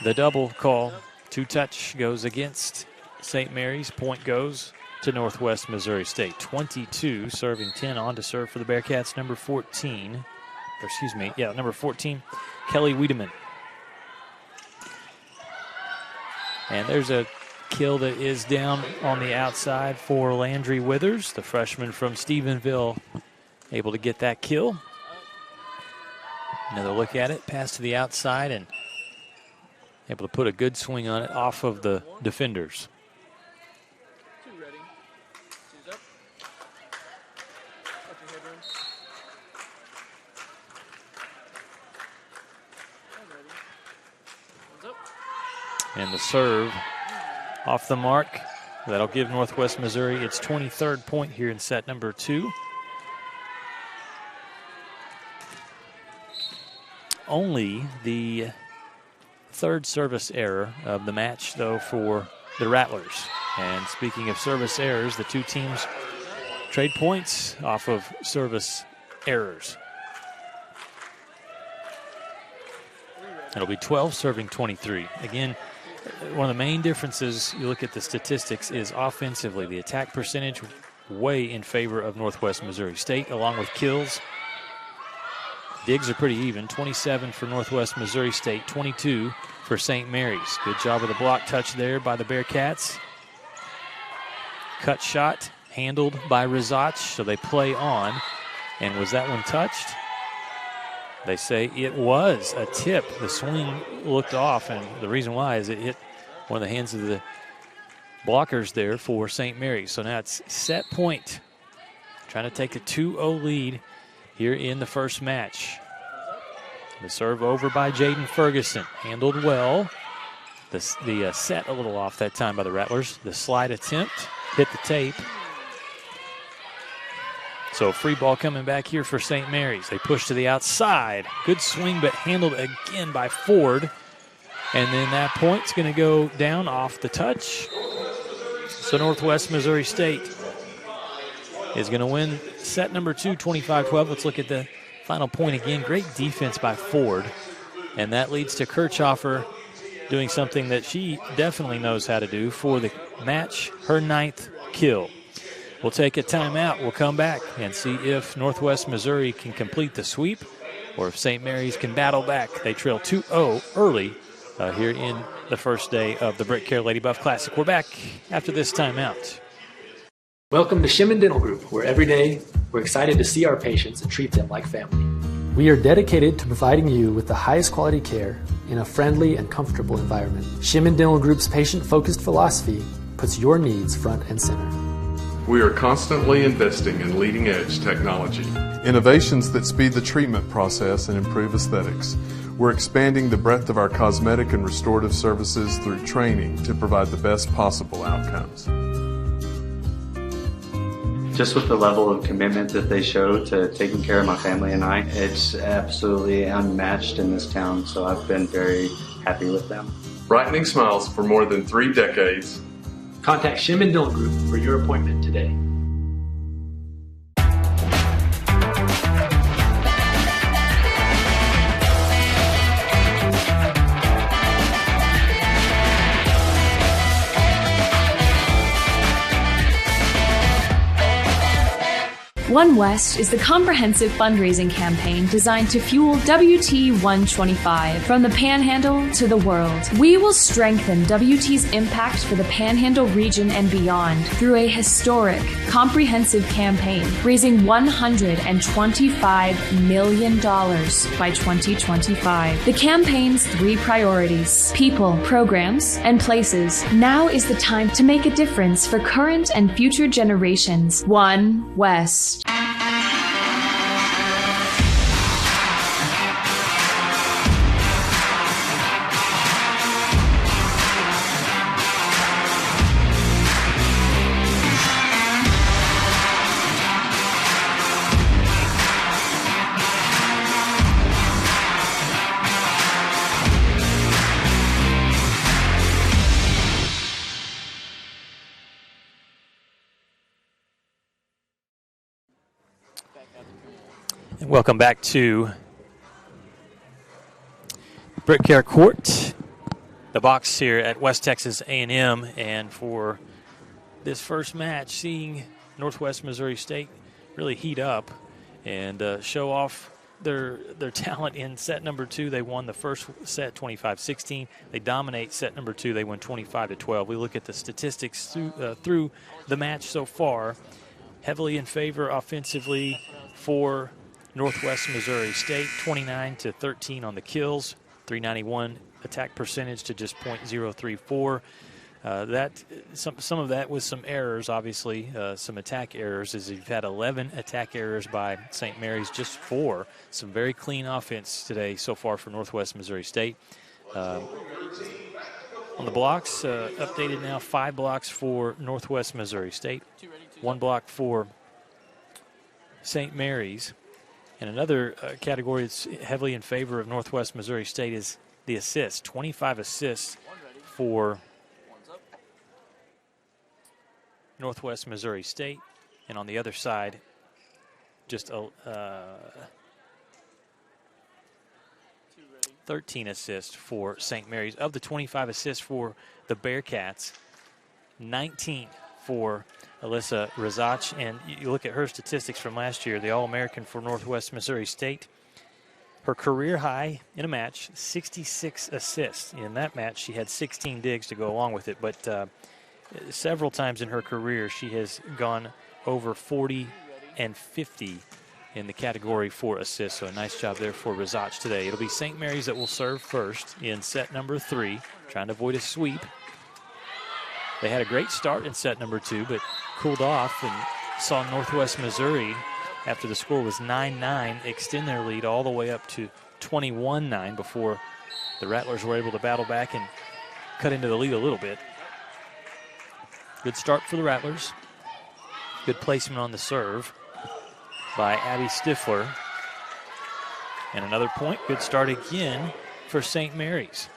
the double call. 2-touch goes against St. Mary's. Point goes to Northwest Missouri State. 22 serving 10 on to serve for the Bearcats. Number 14, number 14, Kelly Wiedemann. And there's a kill that is down on the outside for Landry Withers, the freshman from Stephenville, able to get that kill. Another look at it, pass to the outside, and able to put a good swing on it off of the defenders. And the serve off the mark. That'll give Northwest Missouri its 23rd point here in set number 2. Only the third service error of the match, though, for the Rattlers. And speaking of service errors, the two teams trade points off of service errors. It'll be 12 serving 23. Again, one of the main differences, you look at the statistics, is offensively. The attack percentage way in favor of Northwest Missouri State, along with kills. Digs are pretty even, 27 for Northwest Missouri State, 22 for St. Mary's. Good job of the block touch there by the Bearcats. Cut shot handled by Rizach, so they play on. And was that one touched? They say it was a tip. The swing looked off, and the reason why is it hit one of the hands of the blockers there for St. Mary's. So now it's set point. Trying to take a 2-0 lead here in the first match. The serve over by Jaden Ferguson. Handled well. The set a little off that time by the Rattlers. The slide attempt hit the tape. So free ball coming back here for St. Mary's. They push to the outside. Good swing, but handled again by Ford. And then that point's going to go down off the touch. So Northwest Missouri State is going to win set number 2, 25-12. Let's look at the final point again. Great defense by Ford. And that leads to Kirchhofer doing something that she definitely knows how to do for the match, her 9th kill. We'll take a timeout. We'll come back and see if Northwest Missouri can complete the sweep or if St. Mary's can battle back. They trail 2-0 early here in the first day of the BritKare Lady Buff Classic. We're back after this timeout. Welcome to Shimon Dental Group, where every day we're excited to see our patients and treat them like family. We are dedicated to providing you with the highest quality care in a friendly and comfortable environment. Shimon Dental Group's patient-focused philosophy puts your needs front and center. We are constantly investing in leading-edge technology. Innovations that speed the treatment process and improve aesthetics. We're expanding the breadth of our cosmetic and restorative services through training to provide the best possible outcomes. Just with the level of commitment that they show to taking care of my family and I, it's absolutely unmatched in this town, so I've been very happy with them. Brightening smiles for more than 3 decades. Contact Shimon Dental Group for your appointment today. One West is the comprehensive fundraising campaign designed to fuel WT 125 from the Panhandle to the world. We will strengthen WT's impact for the Panhandle region and beyond through a historic, comprehensive campaign, raising $125 million by 2025. The campaign's 3 priorities: people, programs, and places. Now is the time to make a difference for current and future generations. One West. Welcome back to BritKare Court, the box here at West Texas A&M, and for this first match, seeing Northwest Missouri State really heat up and show off their talent in set number 2. They won the first set 25-16. They dominate set number 2. They win 25-12. We look at the statistics through the match so far. Heavily in favor offensively for Northwest Missouri State, 29-13 on the kills, 391 attack percentage to just .034. Some of that was some errors, obviously, some attack errors, as you've had 11 attack errors by St. Mary's, just 4. Some very clean offense today so far for Northwest Missouri State. On the blocks, updated now, 5 blocks for Northwest Missouri State, 1 block for St. Mary's. And another category that's heavily in favor of Northwest Missouri State is the assists, 25 assists for Northwest Missouri State, and on the other side, just 13 assists for St. Mary's. Of the 25 assists for the Bearcats, 19 for Alyssa Razach, and you look at her statistics from last year, the All-American for Northwest Missouri State. Her career high in a match, 66 assists. In that match, she had 16 digs to go along with it, but several times in her career, she has gone over 40 and 50 in the category for assists. So a nice job there for Razach today. It'll be St. Mary's that will serve first in set number 3, trying to avoid a sweep. They had a great start in set number 2, but cooled off and saw Northwest Missouri, after the score was 9-9, extend their lead all the way up to 21-9 before the Rattlers were able to battle back and cut into the lead a little bit. Good start for the Rattlers. Good placement on the serve by Abby Stifler. And another point. Good start again for St. Mary's.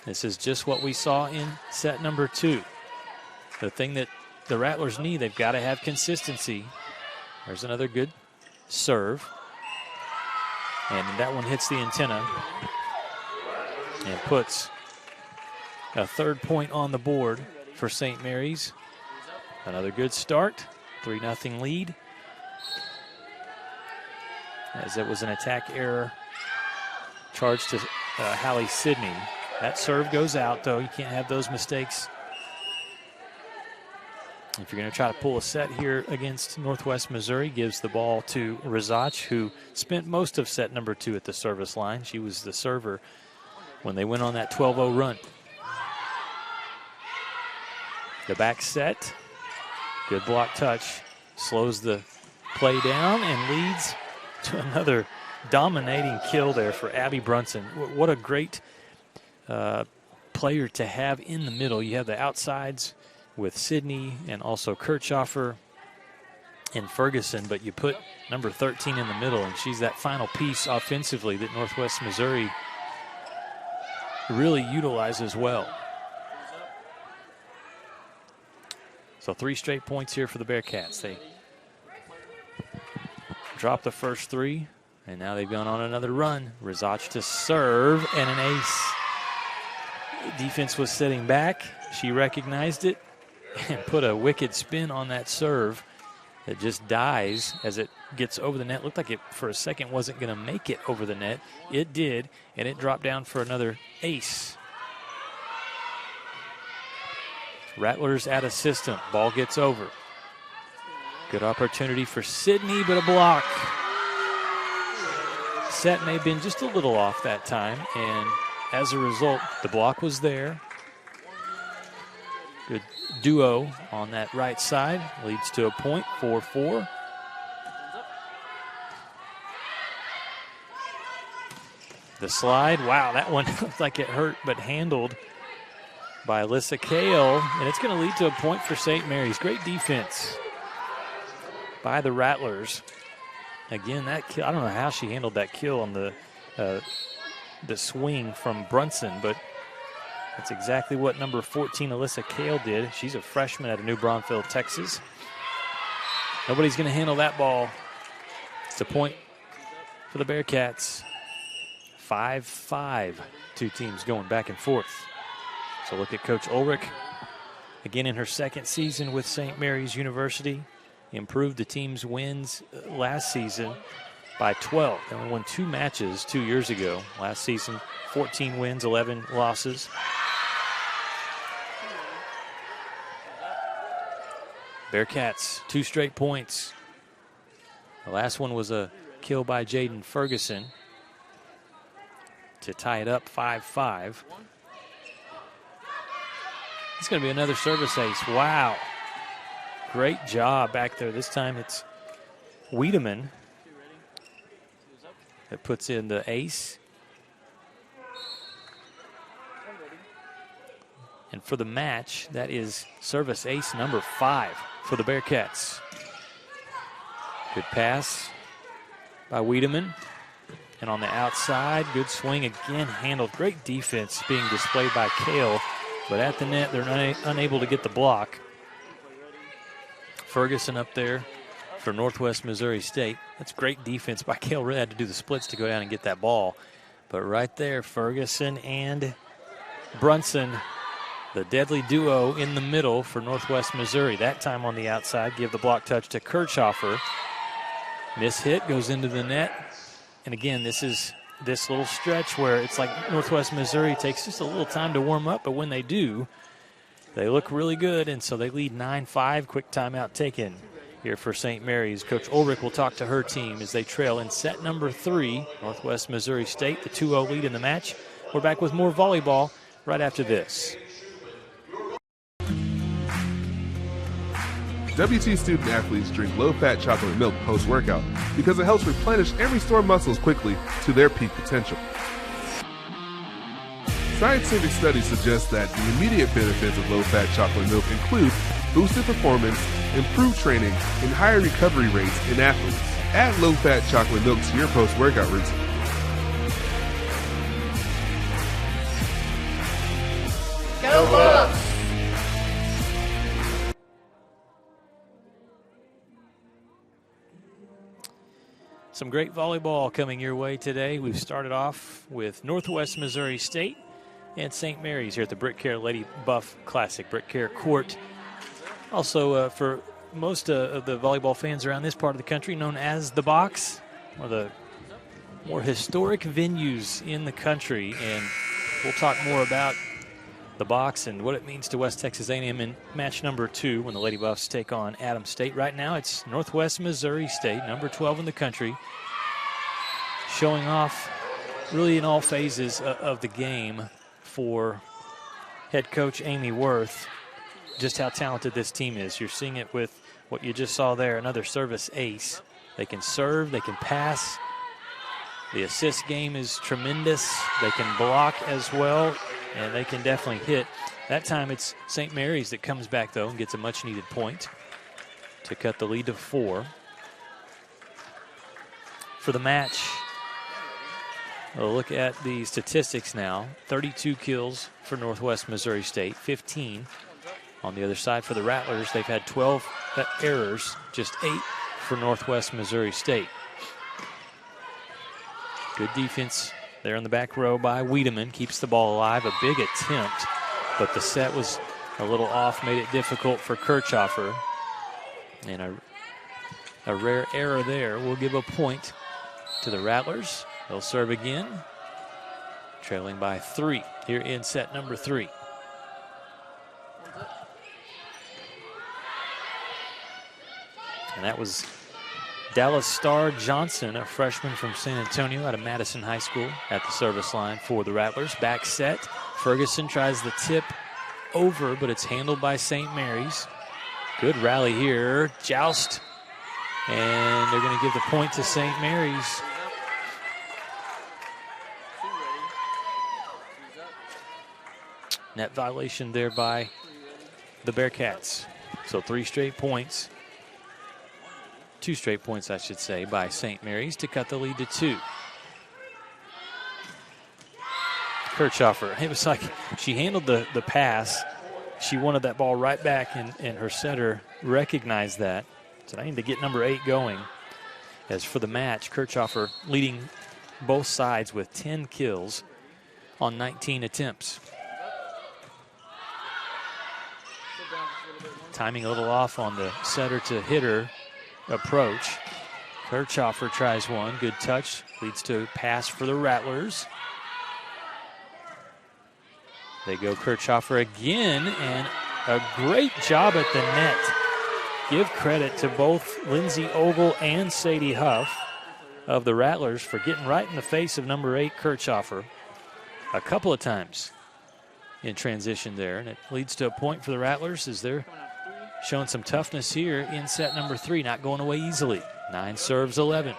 This is just what we saw in set number 2. The thing that the Rattlers need, they've got to have consistency. There's another good serve. And that one hits the antenna and puts a 3rd point on the board for St. Mary's. Another good start, 3-0 lead. As it was an attack error charged to Hallie Sidney. That serve goes out, though. You can't have those mistakes if you're going to try to pull a set here against Northwest Missouri. Gives the ball to Razach, who spent most of set number 2 at the service line. She was the server when they went on that 12-0 run. The back set, good block touch, slows the play down and leads to another dominating kill there for Abby Brunson. What a great player to have in the middle. You have the outsides with Sidney and also Kirchhoffer and Ferguson, but you put number 13 in the middle, and she's that final piece offensively that Northwest Missouri really utilizes well. So 3 straight points here for the Bearcats. They dropped the first 3, and now they've gone on another run. Razach to serve, and an ace. Defense was sitting back. She recognized it and put a wicked spin on that serve that just dies as it gets over the net. Looked like it for a second wasn't going to make it over the net. It did, and it dropped down for another ace. Rattlers out of system. Ball gets over. Good opportunity for Sidney, but a block. Set may have been just a little off that time, and as a result, the block was there. Good duo on that right side. Leads to a point, 4-4. The slide, wow, that one looked like it hurt, but handled by Alyssa Kale, and it's going to lead to a point for St. Mary's. Great defense by the Rattlers. Again, that kill, I don't know how she handled that kill on the swing from Brunson, but that's exactly what number 14, Alyssa Kale, did. She's a freshman out of New Braunfels, Texas. Nobody's going to handle that ball. It's a point for the Bearcats. 5-5. 2 teams going back and forth. So look at Coach Ulrich again in her second season with St. Mary's University. Improved the team's wins last season by 12. They only won 2 matches 2 years ago. Last season, 14 wins, 11 losses. Bearcats, 2 straight points. The last one was a kill by Jaden Ferguson to tie it up 5-5. It's going to be another service ace. Wow. Great job back there. This time it's Wiedemann that puts in the ace. And for the match, that is service ace number 5 for the Bearcats. Good pass by Wiedemann. And on the outside, good swing again, handled. Great defense being displayed by Kale. But at the net, they're unable to get the block. Ferguson up there for Northwest Missouri State. That's great defense by Kale. Really had to do the splits to go down and get that ball. But right there, Ferguson and Brunson, the deadly duo in the middle for Northwest Missouri. That time on the outside, give the block touch to Kirchhoffer. Miss hit, goes into the net. And again, this is this little stretch where it's like Northwest Missouri takes just a little time to warm up, but when they do, they look really good, and so they lead 9-5. Quick timeout taken here for St. Mary's. Coach Ulrich will talk to her team as they trail in set number 3, Northwest Missouri State, the 2-0 lead in the match. We're back with more volleyball right after this. WT student athletes drink low-fat chocolate milk post-workout because it helps replenish and restore muscles quickly to their peak potential. Scientific studies suggest that the immediate benefits of low-fat chocolate milk include boosted performance, improved training, and higher recovery rates in athletes. Add low-fat chocolate milk to your post-workout routine. Go Bucks! Some great volleyball coming your way today. We've started off with Northwest Missouri State and St. Mary's here at the BritKare Lady Buff Classic, BritKare Court. Also, for most of the volleyball fans around this part of the country, known as the Box, one of the more historic venues in the country. And we'll talk more about the Box and what it means to West Texas A&M in match number 2 when the Lady Buffs take on Adams State. Right now, it's Northwest Missouri State, number 12 in the country, showing off really in all phases of the game for head coach Amy Worth, just how talented this team is. You're seeing it with what you just saw there, another service ace. They can serve, they can pass. The assist game is tremendous. They can block as well, and they can definitely hit. That time it's St. Mary's that comes back, though, and gets a much-needed point to cut the lead to 4. For the match, we'll look at the statistics now. 32 kills for Northwest Missouri State, 15 on the other side for the Rattlers. They've had 12 errors, just 8 for Northwest Missouri State. Good defense there in the back row by Wiedemann. Keeps the ball alive. A big attempt, but the set was a little off, made it difficult for Kirchhoffer. And a rare error there will give a point to the Rattlers. They'll serve again, trailing by 3 here in set number 3. And that was Dallas Starr Johnson, a freshman from San Antonio out of Madison High School, at the service line for the Rattlers. Back set, Ferguson tries the tip over, but it's handled by St. Mary's. Good rally here, joust, and they're going to give the point to St. Mary's. Net violation there by the Bearcats. So 3 straight points. 2 straight points, I should say, by St. Mary's to cut the lead to 2. Kirchhoffer, it was like she handled the pass. She wanted that ball right back, and her setter recognized that. So I need to get number 8 going. As for the match, Kirchhoffer leading both sides with 10 kills on 19 attempts. Timing a little off on the setter to hitter approach. Kirchhoffer tries one. Good touch. Leads to a pass for the Rattlers. They go Kirchhoffer again, and a great job at the net. Give credit to both Lindsay Ogle and Sadie Huff of the Rattlers for getting right in the face of number 8, Kirchhoffer, a couple of times in transition there. And it leads to a point for the Rattlers as they're showing some toughness here in set number 3, not going away easily. 9 serves 11.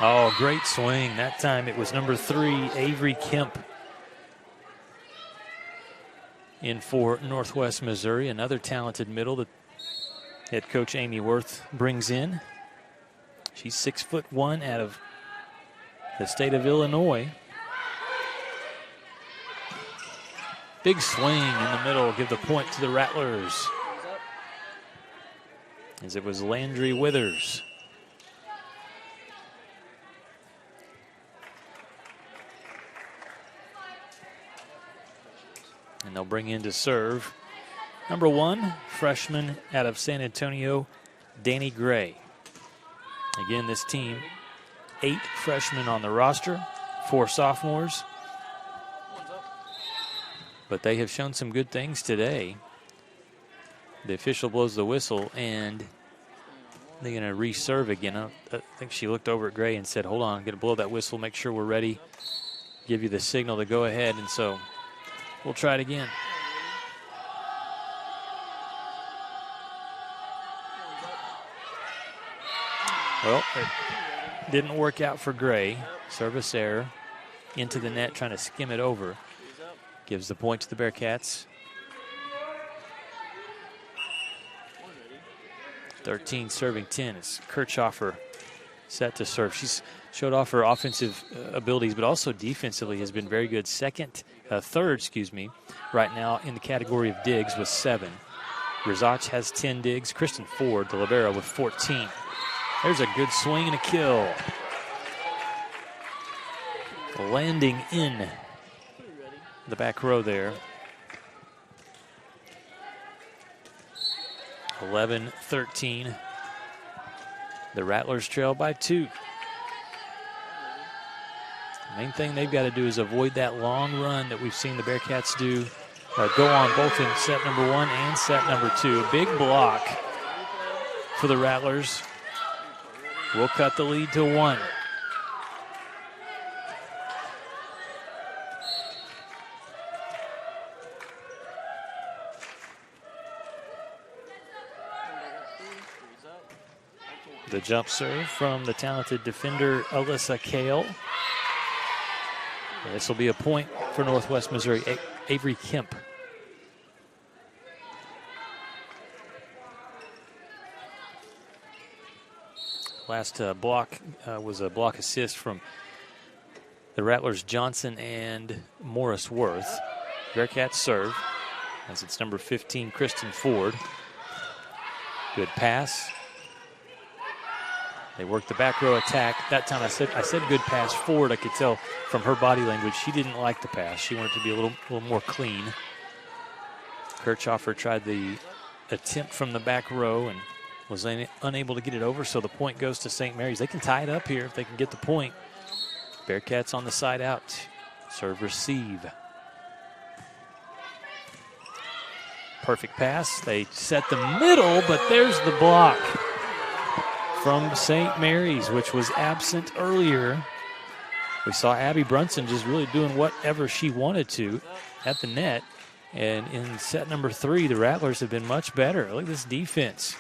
Oh, great swing. That time it was number 3, Avery Kemp, in for Northwest Missouri, another talented middle that head coach Amy Worth brings in. She's 6'1" out of the state of Illinois. Big swing in the middle, give the point to the Rattlers, as it was Landry Withers. And they'll bring in to serve number 1, freshman out of San Antonio, Danny Gray. Again, this team, 8 freshmen on the roster, 4 sophomores. But they have shown some good things today. The official blows the whistle, and they're going to reserve again. I think she looked over at Gray and said, hold on, I'm going to blow that whistle, make sure we're ready, give you the signal to go ahead. And so we'll try it again. Well, it didn't work out for Gray. Service error into the net, trying to skim it over. Gives the point to the Bearcats. 13 serving 10 is Kirchhoffer set to serve. She's showed off her offensive abilities, but also defensively has been very good. Third, right now in the category of digs with 7. Rizach has 10 digs. Kristen Ford, the libero, with 14. There's a good swing and a kill. Landing in the back row there. 11-13. The Rattlers trail by 2. The main thing they've got to do is avoid that long run that we've seen the Bearcats do, go on both in set number 1 and set number 2. A big block for the Rattlers will cut the lead to 1. The jump serve from the talented defender Alyssa Kale. This will be a point for Northwest Missouri. Avery Kemp. Last block was a block assist from the Rattlers Johnson and Morris Worth. Bearcats serve as it's number 15, Kristen Ford. Good pass. They work the back row attack. That time I said good pass forward. I could tell from her body language she didn't like the pass. She wanted to be a little more clean. Kirchhoffer tried the attempt from the back row and was unable to get it over, so the point goes to St. Mary's. They can tie it up here if they can get the point. Bearcats on the side out. Serve receive. Perfect pass. They set the middle, but there's the block from St. Mary's, which was absent earlier. We saw Abby Brunson just really doing whatever she wanted to at the net. And in set number 3, the Rattlers have been much better. Look at this defense.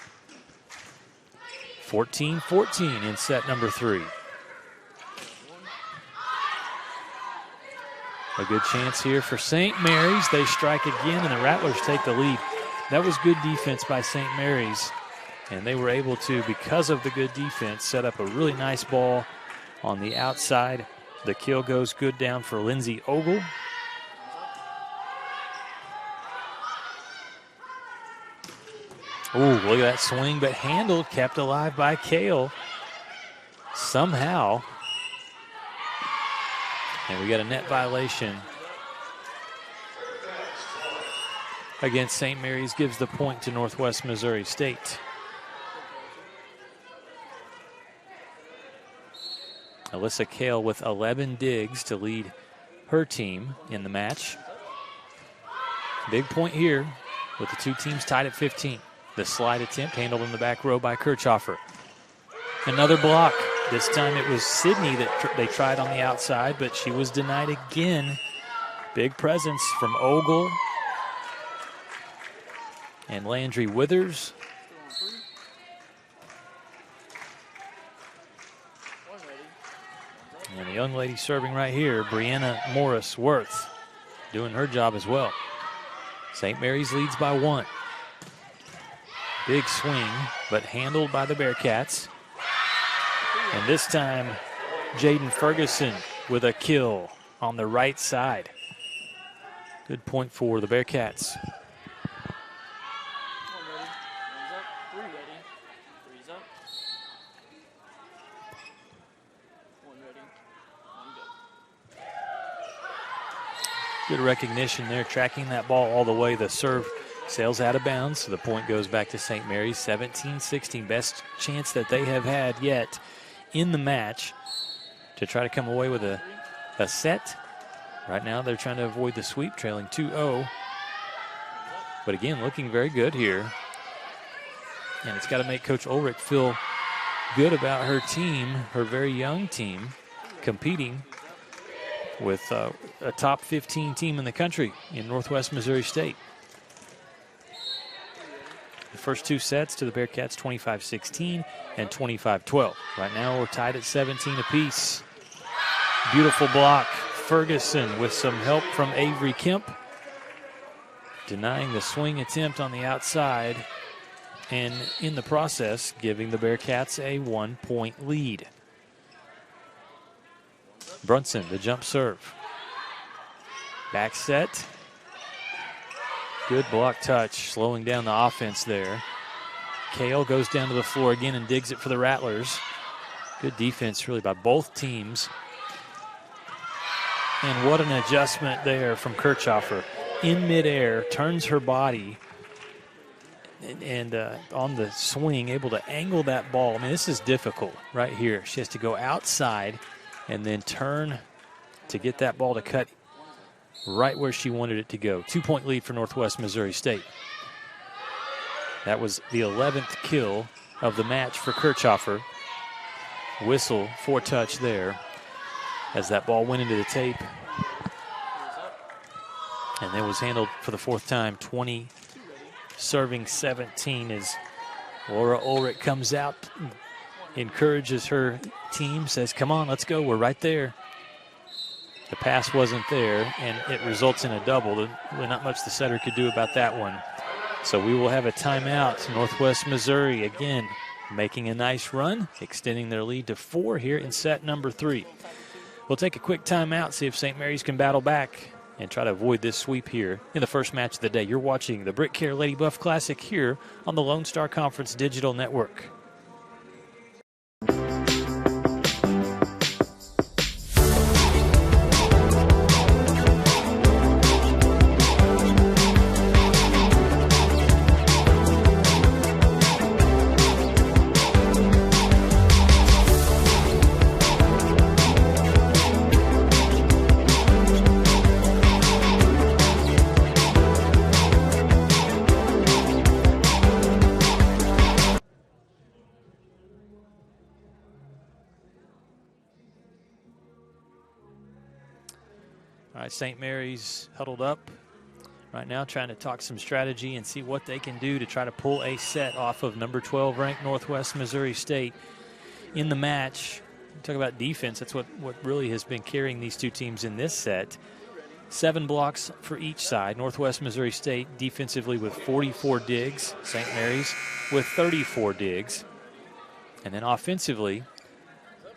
14-14 in set number 3. A good chance here for St. Mary's. They strike again, and the Rattlers take the lead. That was good defense by St. Mary's. And they were able to, because of the good defense, set up a really nice ball on the outside. The kill goes good down for Lindsay Ogle. Ooh, look at that swing, but handled, kept alive by Kale somehow. And we got a net violation against St. Mary's gives the point to Northwest Missouri State. Alyssa Kale with 11 digs to lead her team in the match. Big point here with the two teams tied at 15. The slide attempt handled in the back row by Kirchhoffer. Another block. This time it was Sydney that they tried on the outside, but she was denied again. Big presence from Ogle and Landry Withers. And the young lady serving right here, Brianna Morris-Worth, doing her job as well. St. Mary's leads by 1. Big swing, but handled by the Bearcats. And this time, Jaden Ferguson with a kill on the right side. Good point for the Bearcats. Good recognition there, tracking that ball all the way. The serve sails out of bounds, so the point goes back to St. Mary's. 17-16, best chance that they have had yet in the match to try to come away with a set. Right now they're trying to avoid the sweep, trailing 2-0. But again, looking very good here. And it's got to make Coach Ulrich feel good about her team, her very young team, competing with a top 15 team in the country in Northwest Missouri State. The first two sets to the Bearcats, 25-16 and 25-12. Right now we're tied at 17 apiece. Beautiful block. Ferguson with some help from Avery Kemp, denying the swing attempt on the outside, and in the process giving the Bearcats a 1-point lead. Brunson, the jump serve. Back set. Good block touch, slowing down the offense there. Kale goes down to the floor again and digs it for the Rattlers. Good defense really by both teams. And what an adjustment there from Kirchhoffer. In midair, turns her body, and on the swing, able to angle that ball. I mean, this is difficult right here. She has to go outside and then turn to get that ball to cut right where she wanted it to go. 2-point lead for Northwest Missouri State. That was the 11th kill of the match for Kirchhoffer. Whistle for touch there as that ball went into the tape. And then was handled for the fourth time. 20 serving 17 as Laura Ulrich comes out, encourages her team, says, come on, let's go, we're right there. The pass wasn't there, and it results in a double. Not much the setter could do about that one. So we will have a timeout. Northwest Missouri, again, making a nice run, extending their lead to 4 here in set number 3. We'll take a quick timeout, see if St. Mary's can battle back and try to avoid this sweep here in the first match of the day. You're watching the BritKare Lady Buff Classic here on the Lone Star Conference Digital Network. St. Mary's huddled up right now, trying to talk some strategy and see what they can do to try to pull a set off of number 12 ranked Northwest Missouri State in the match. Talk about defense. That's what really has been carrying these two teams in this set. 7 blocks for each side. Northwest Missouri State defensively with 44 digs. St. Mary's with 34 digs. And then offensively,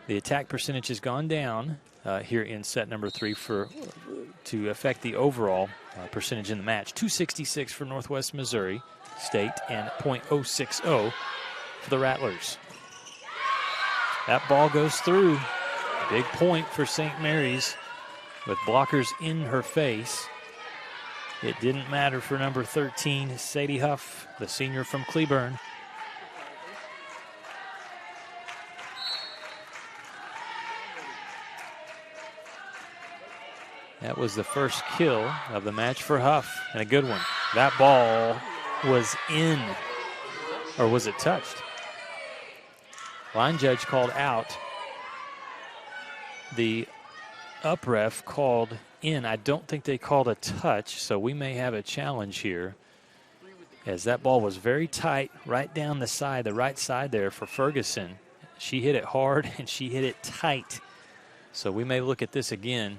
the attack percentage has gone down here in set number 3 to affect the overall percentage in the match. 266 for Northwest Missouri State and .060 for the Rattlers. That ball goes through. Big point for St. Mary's with blockers in her face. It didn't matter for number 13, Sadie Huff, the senior from Cleburne. That was the first kill of the match for Huff, and a good one. That ball was in, or was it touched? Line judge called out. The up ref called in. I don't think they called a touch, so we may have a challenge here, as that ball was very tight right down the side, the right side there for Ferguson. She hit it hard, and she hit it tight. So we may look at this again.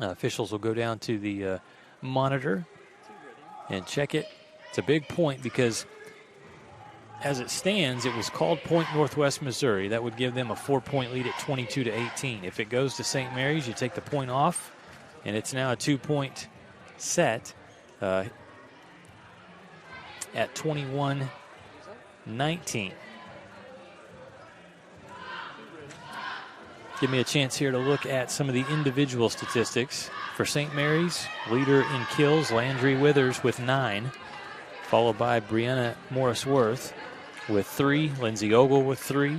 Officials will go down to the monitor and check it. It's a big point because as it stands, it was called point Northwest Missouri. That would give them a 4-point lead at 22-18. If it goes to St. Mary's, you take the point off, and it's now a 2-point set at 21-19. Give me a chance here to look at some of the individual statistics. For St. Mary's, leader in kills, Landry Withers with 9, followed by Brianna Morris-Worth with 3, Lindsay Ogle with 3.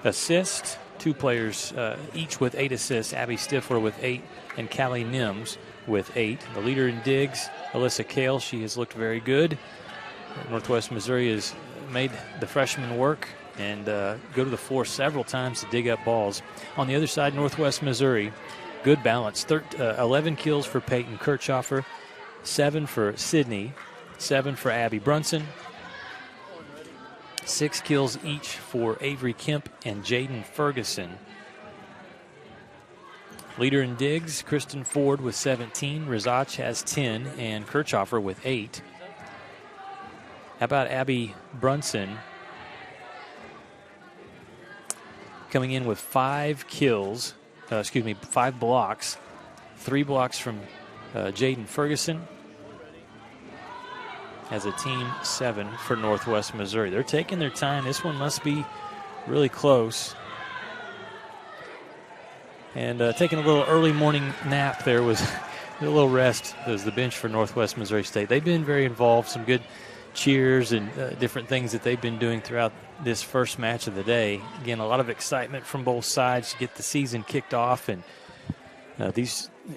Assist, 2 players each with 8 assists, Abby Stifler with 8 and Callie Nims with 8. The leader in digs, Alyssa Kale, she has looked very good. Northwest Missouri has made the freshmen work and go to the floor several times to dig up balls. On the other side, Northwest Missouri, good balance. 11 kills for Peyton Kirchhoffer, 7 for Sydney, 7 for Abby Brunson, 6 kills each for Avery Kemp and Jaden Ferguson. Leader in digs, Kristen Ford with 17, Rizach has 10, and Kirchhoffer with 8. How about Abby Brunson coming in with 5 kills, 5 blocks, 3 blocks from Jaden Ferguson. As a team, 7 for Northwest Missouri. They're taking their time. This one must be really close. And taking a little early morning nap there was a little rest as the bench for Northwest Missouri State. They've been very involved, some good cheers and different things that they've been doing throughout this first match of the day. Again, a lot of excitement from both sides to get the season kicked off. And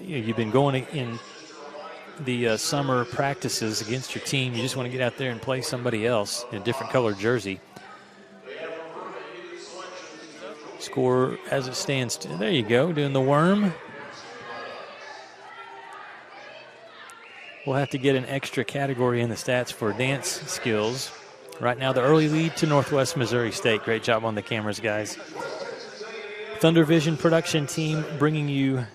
you've been going in the summer practices against your team. You just want to get out there and play somebody else in a different colored jersey. Score as it stands. There you go, doing the worm. We'll have to get an extra category in the stats for dance skills. Right now, the early lead to Northwest Missouri State. Great job on the cameras, guys. Thunder Vision production team bringing you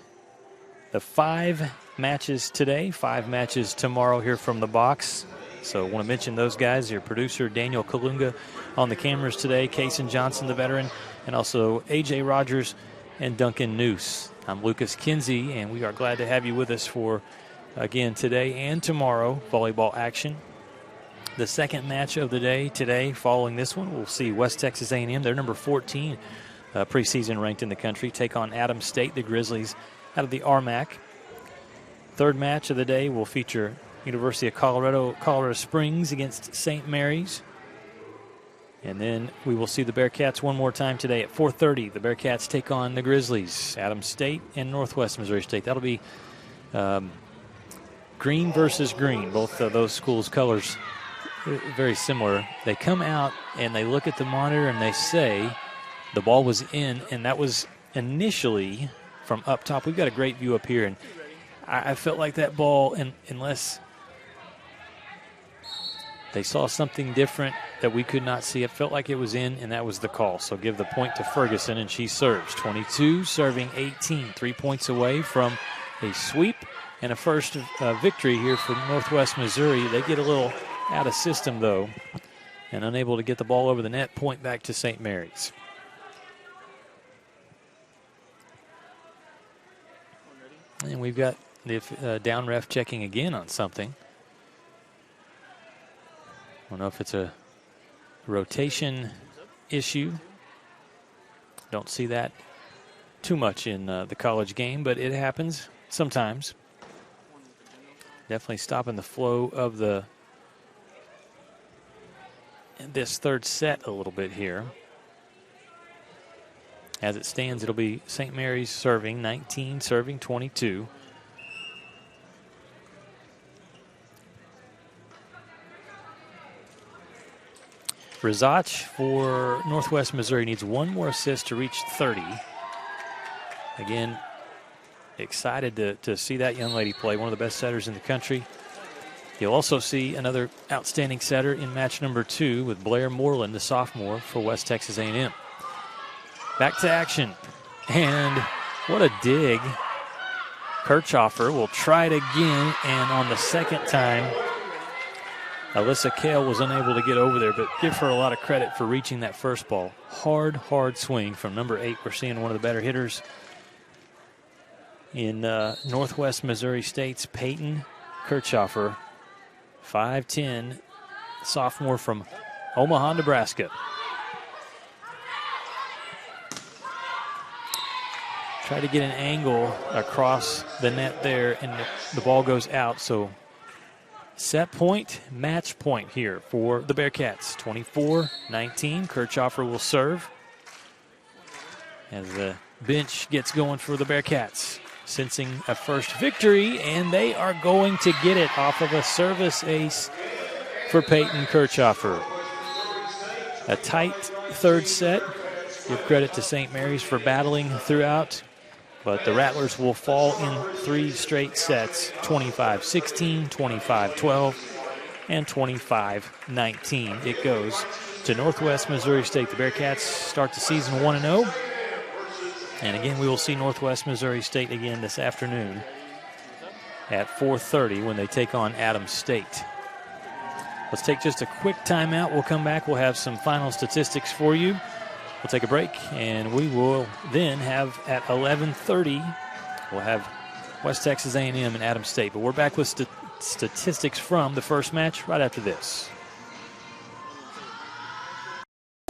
the 5 matches today, 5 matches tomorrow here from the box. So I want to mention those guys. Your producer, Daniel Kalunga, on the cameras today. Kaysen Johnson, the veteran, and also A.J. Rogers and Duncan Noose. I'm Lucas Kinsey, and we are glad to have you with us for, again, today and tomorrow, volleyball action. The second match of the day today, following this one, we'll see West Texas A&M. They're number 14 preseason ranked in the country. Take on Adams State, the Grizzlies, out of the RMAC. Third match of the day will feature University of Colorado Springs against St. Mary's. And then we will see the Bearcats one more time today at 4:30. The Bearcats take on the Grizzlies, Adams State and Northwest Missouri State. That'll be green versus green. Both of those schools' colors very similar. They come out and they look at the monitor and they say the ball was in, and that was initially from up top. We've got a great view up here, and I felt like that ball, unless they saw something different that we could not see, it felt like it was in, and that was the call. So give the point to Ferguson, and she serves. 22, serving 18. 3 points away from a sweep and a first victory here for Northwest Missouri. They get a little out of system, though, and unable to get the ball over the net. Point back to St. Mary's. And we've got the down ref checking again on something. I don't know if it's a rotation issue. Don't see that too much in the college game, but it happens sometimes. Definitely stopping the flow of this third set a little bit here. As it stands, it'll be St. Mary's serving 19, serving 22. Rizach for Northwest Missouri needs one more assist to reach 30. Again, excited to see that young lady play, one of the best setters in the country. You'll also see another outstanding setter in match number 2 with Blair Moreland, the sophomore for West Texas A&M. Back to action, and what a dig. Kirchhoffer will try it again, and on the second time, Alyssa Kale was unable to get over there, but give her a lot of credit for reaching that first ball. Hard swing from number 8. We're seeing one of the better hitters in Northwest Missouri State's Peyton Kirchhoffer, 5'10", sophomore from Omaha, Nebraska. Try to get an angle across the net there, and the ball goes out. So set point, match point here for the Bearcats. 24-19. Kirchhoffer will serve as the bench gets going for the Bearcats, sensing a first victory, and they are going to get it off of a service ace for Peyton Kirchhoffer. A tight third set. Give credit to St. Mary's for battling throughout, but the Rattlers will fall in 3 straight sets, 25-16, 25-12, and 25-19. It goes to Northwest Missouri State. The Bearcats start the season 1-0. And again, we will see Northwest Missouri State again this afternoon at 4:30 when they take on Adams State. Let's take just a quick timeout. We'll come back. We'll have some final statistics for you. We'll take a break, and we will then have at 11:30, we'll have West Texas A&M and Adams State. But we're back with statistics from the first match right after this.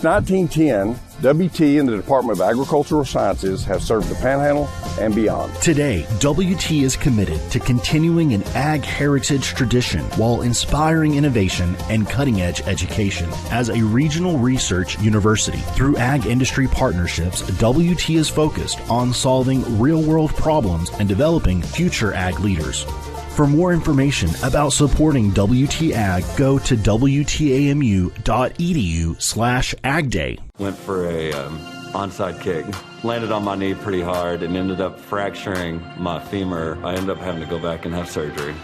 1910, WT and the Department of Agricultural Sciences have served the Panhandle and beyond. Today, WT is committed to continuing an ag heritage tradition while inspiring innovation and cutting-edge education. As a regional research university, through ag industry partnerships, WT is focused on solving real-world problems and developing future ag leaders. For more information about supporting WT Ag, go to wtamu.edu/agday. Went for a onside kick. Landed on my knee pretty hard and ended up fracturing my femur. I ended up having to go back and have surgery.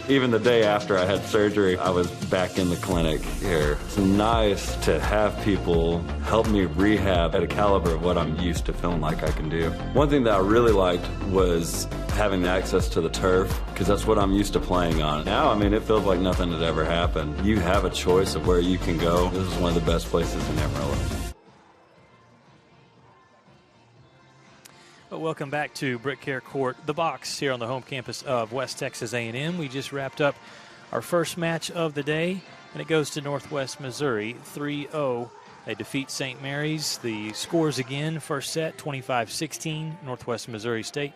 Even the day after I had surgery, I was back in the clinic here. It's nice to have people help me rehab at a caliber of what I'm used to feeling like I can do. One thing that I really liked was having access to the turf, because that's what I'm used to playing on. Now, I mean, it feels like nothing had ever happened. You have a choice of where you can go. This is one of the best places in Amarillo. Well, welcome back to BritKare Court, the box here on the home campus of West Texas A&M. We just wrapped up our first match of the day, and it goes to Northwest Missouri, 3-0. They defeat St. Mary's. The scores again, first set, 25-16, Northwest Missouri State.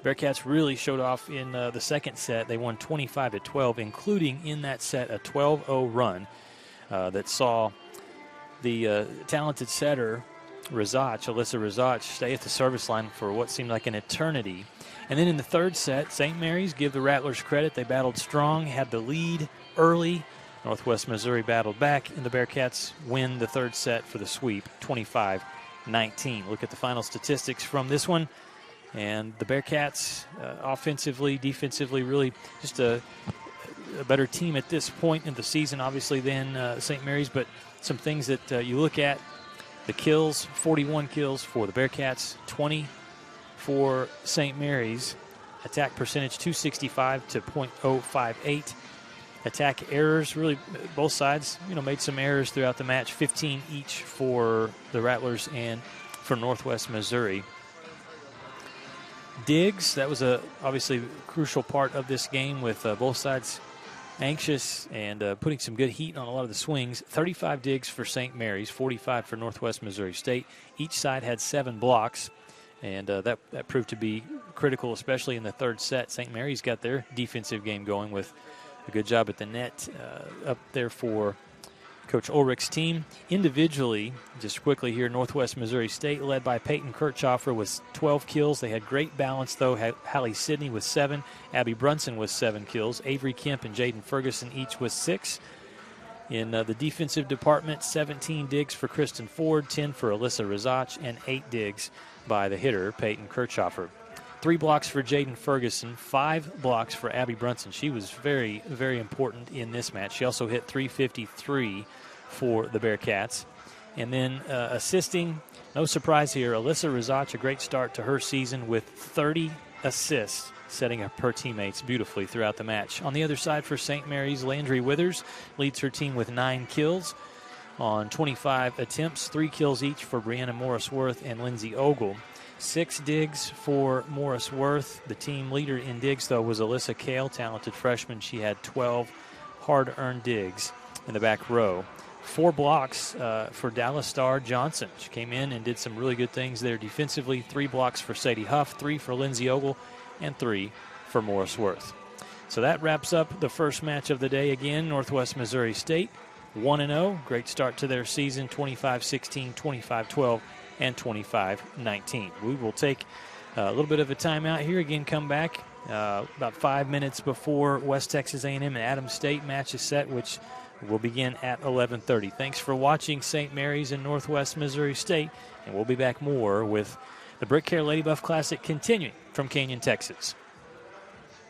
Bearcats really showed off in the second set. They won 25-12, including in that set a 12-0 run that saw the talented setter Alyssa Rizach, stay at the service line for what seemed like an eternity. And then in the third set, St. Mary's, give the Rattlers credit. They battled strong, had the lead early. Northwest Missouri battled back, and the Bearcats win the third set for the sweep, 25-19. Look at the final statistics from this one. And the Bearcats, offensively, defensively, really just a better team at this point in the season, obviously, than St. Mary's. But some things that you look at, the kills, 41 kills for the Bearcats, 20 for St. Mary's. Attack percentage, 265 to .058. Attack errors, really both sides, made some errors throughout the match, 15 each for the Rattlers and for Northwest Missouri. Digs, that was obviously a crucial part of this game with both sides anxious and putting some good heat on a lot of the swings. 35 digs for St. Mary's, 45 for Northwest Missouri State. Each side had 7 blocks. And that proved to be critical, especially in the third set. St. Mary's got their defensive game going with a good job at the net up there for Coach Ulrich's team. Individually, just quickly here, Northwest Missouri State led by Peyton Kirchhoffer with 12 kills. They had great balance, though. Hallie Sidney with 7. Abby Brunson with 7 kills. Avery Kemp and Jaden Ferguson each with 6. In the defensive department, 17 digs for Kristen Ford, 10 for Alyssa Rizach, and 8 digs by the hitter, Peyton Kirchhoffer. 3 blocks for Jaden Ferguson, 5 blocks for Abby Brunson. She was very, very important in this match. She also hit .353 for the Bearcats. And then assisting, no surprise here, Alyssa Rizach, a great start to her season with 30 assists, setting up her teammates beautifully throughout the match. On the other side for St. Mary's, Landry Withers leads her team with 9 kills on 25 attempts, 3 kills each for Brianna Morris-Worth and Lindsay Ogle. 6 digs for Morris-Worth. The team leader in digs, though, was Alyssa Kale, talented freshman. She had 12 hard-earned digs in the back row. 4 blocks for Dallas Star Johnson. She came in and did some really good things there defensively. 3 blocks for Sadie Huff, 3 for Lindsay Ogle, and 3 for Morris-Worth. So that wraps up the first match of the day. Again, Northwest Missouri State 1-0. Great start to their season, 25-16, 25-12, and 25-19. We will take a little bit of a timeout here. Again, come back about 5 minutes before West Texas A&M and Adams State match is set, which will begin at 11:30. Thanks for watching St. Mary's and Northwest Missouri State, and we'll be back more with the BritKare Lady Buff Classic continuing from Canyon, Texas.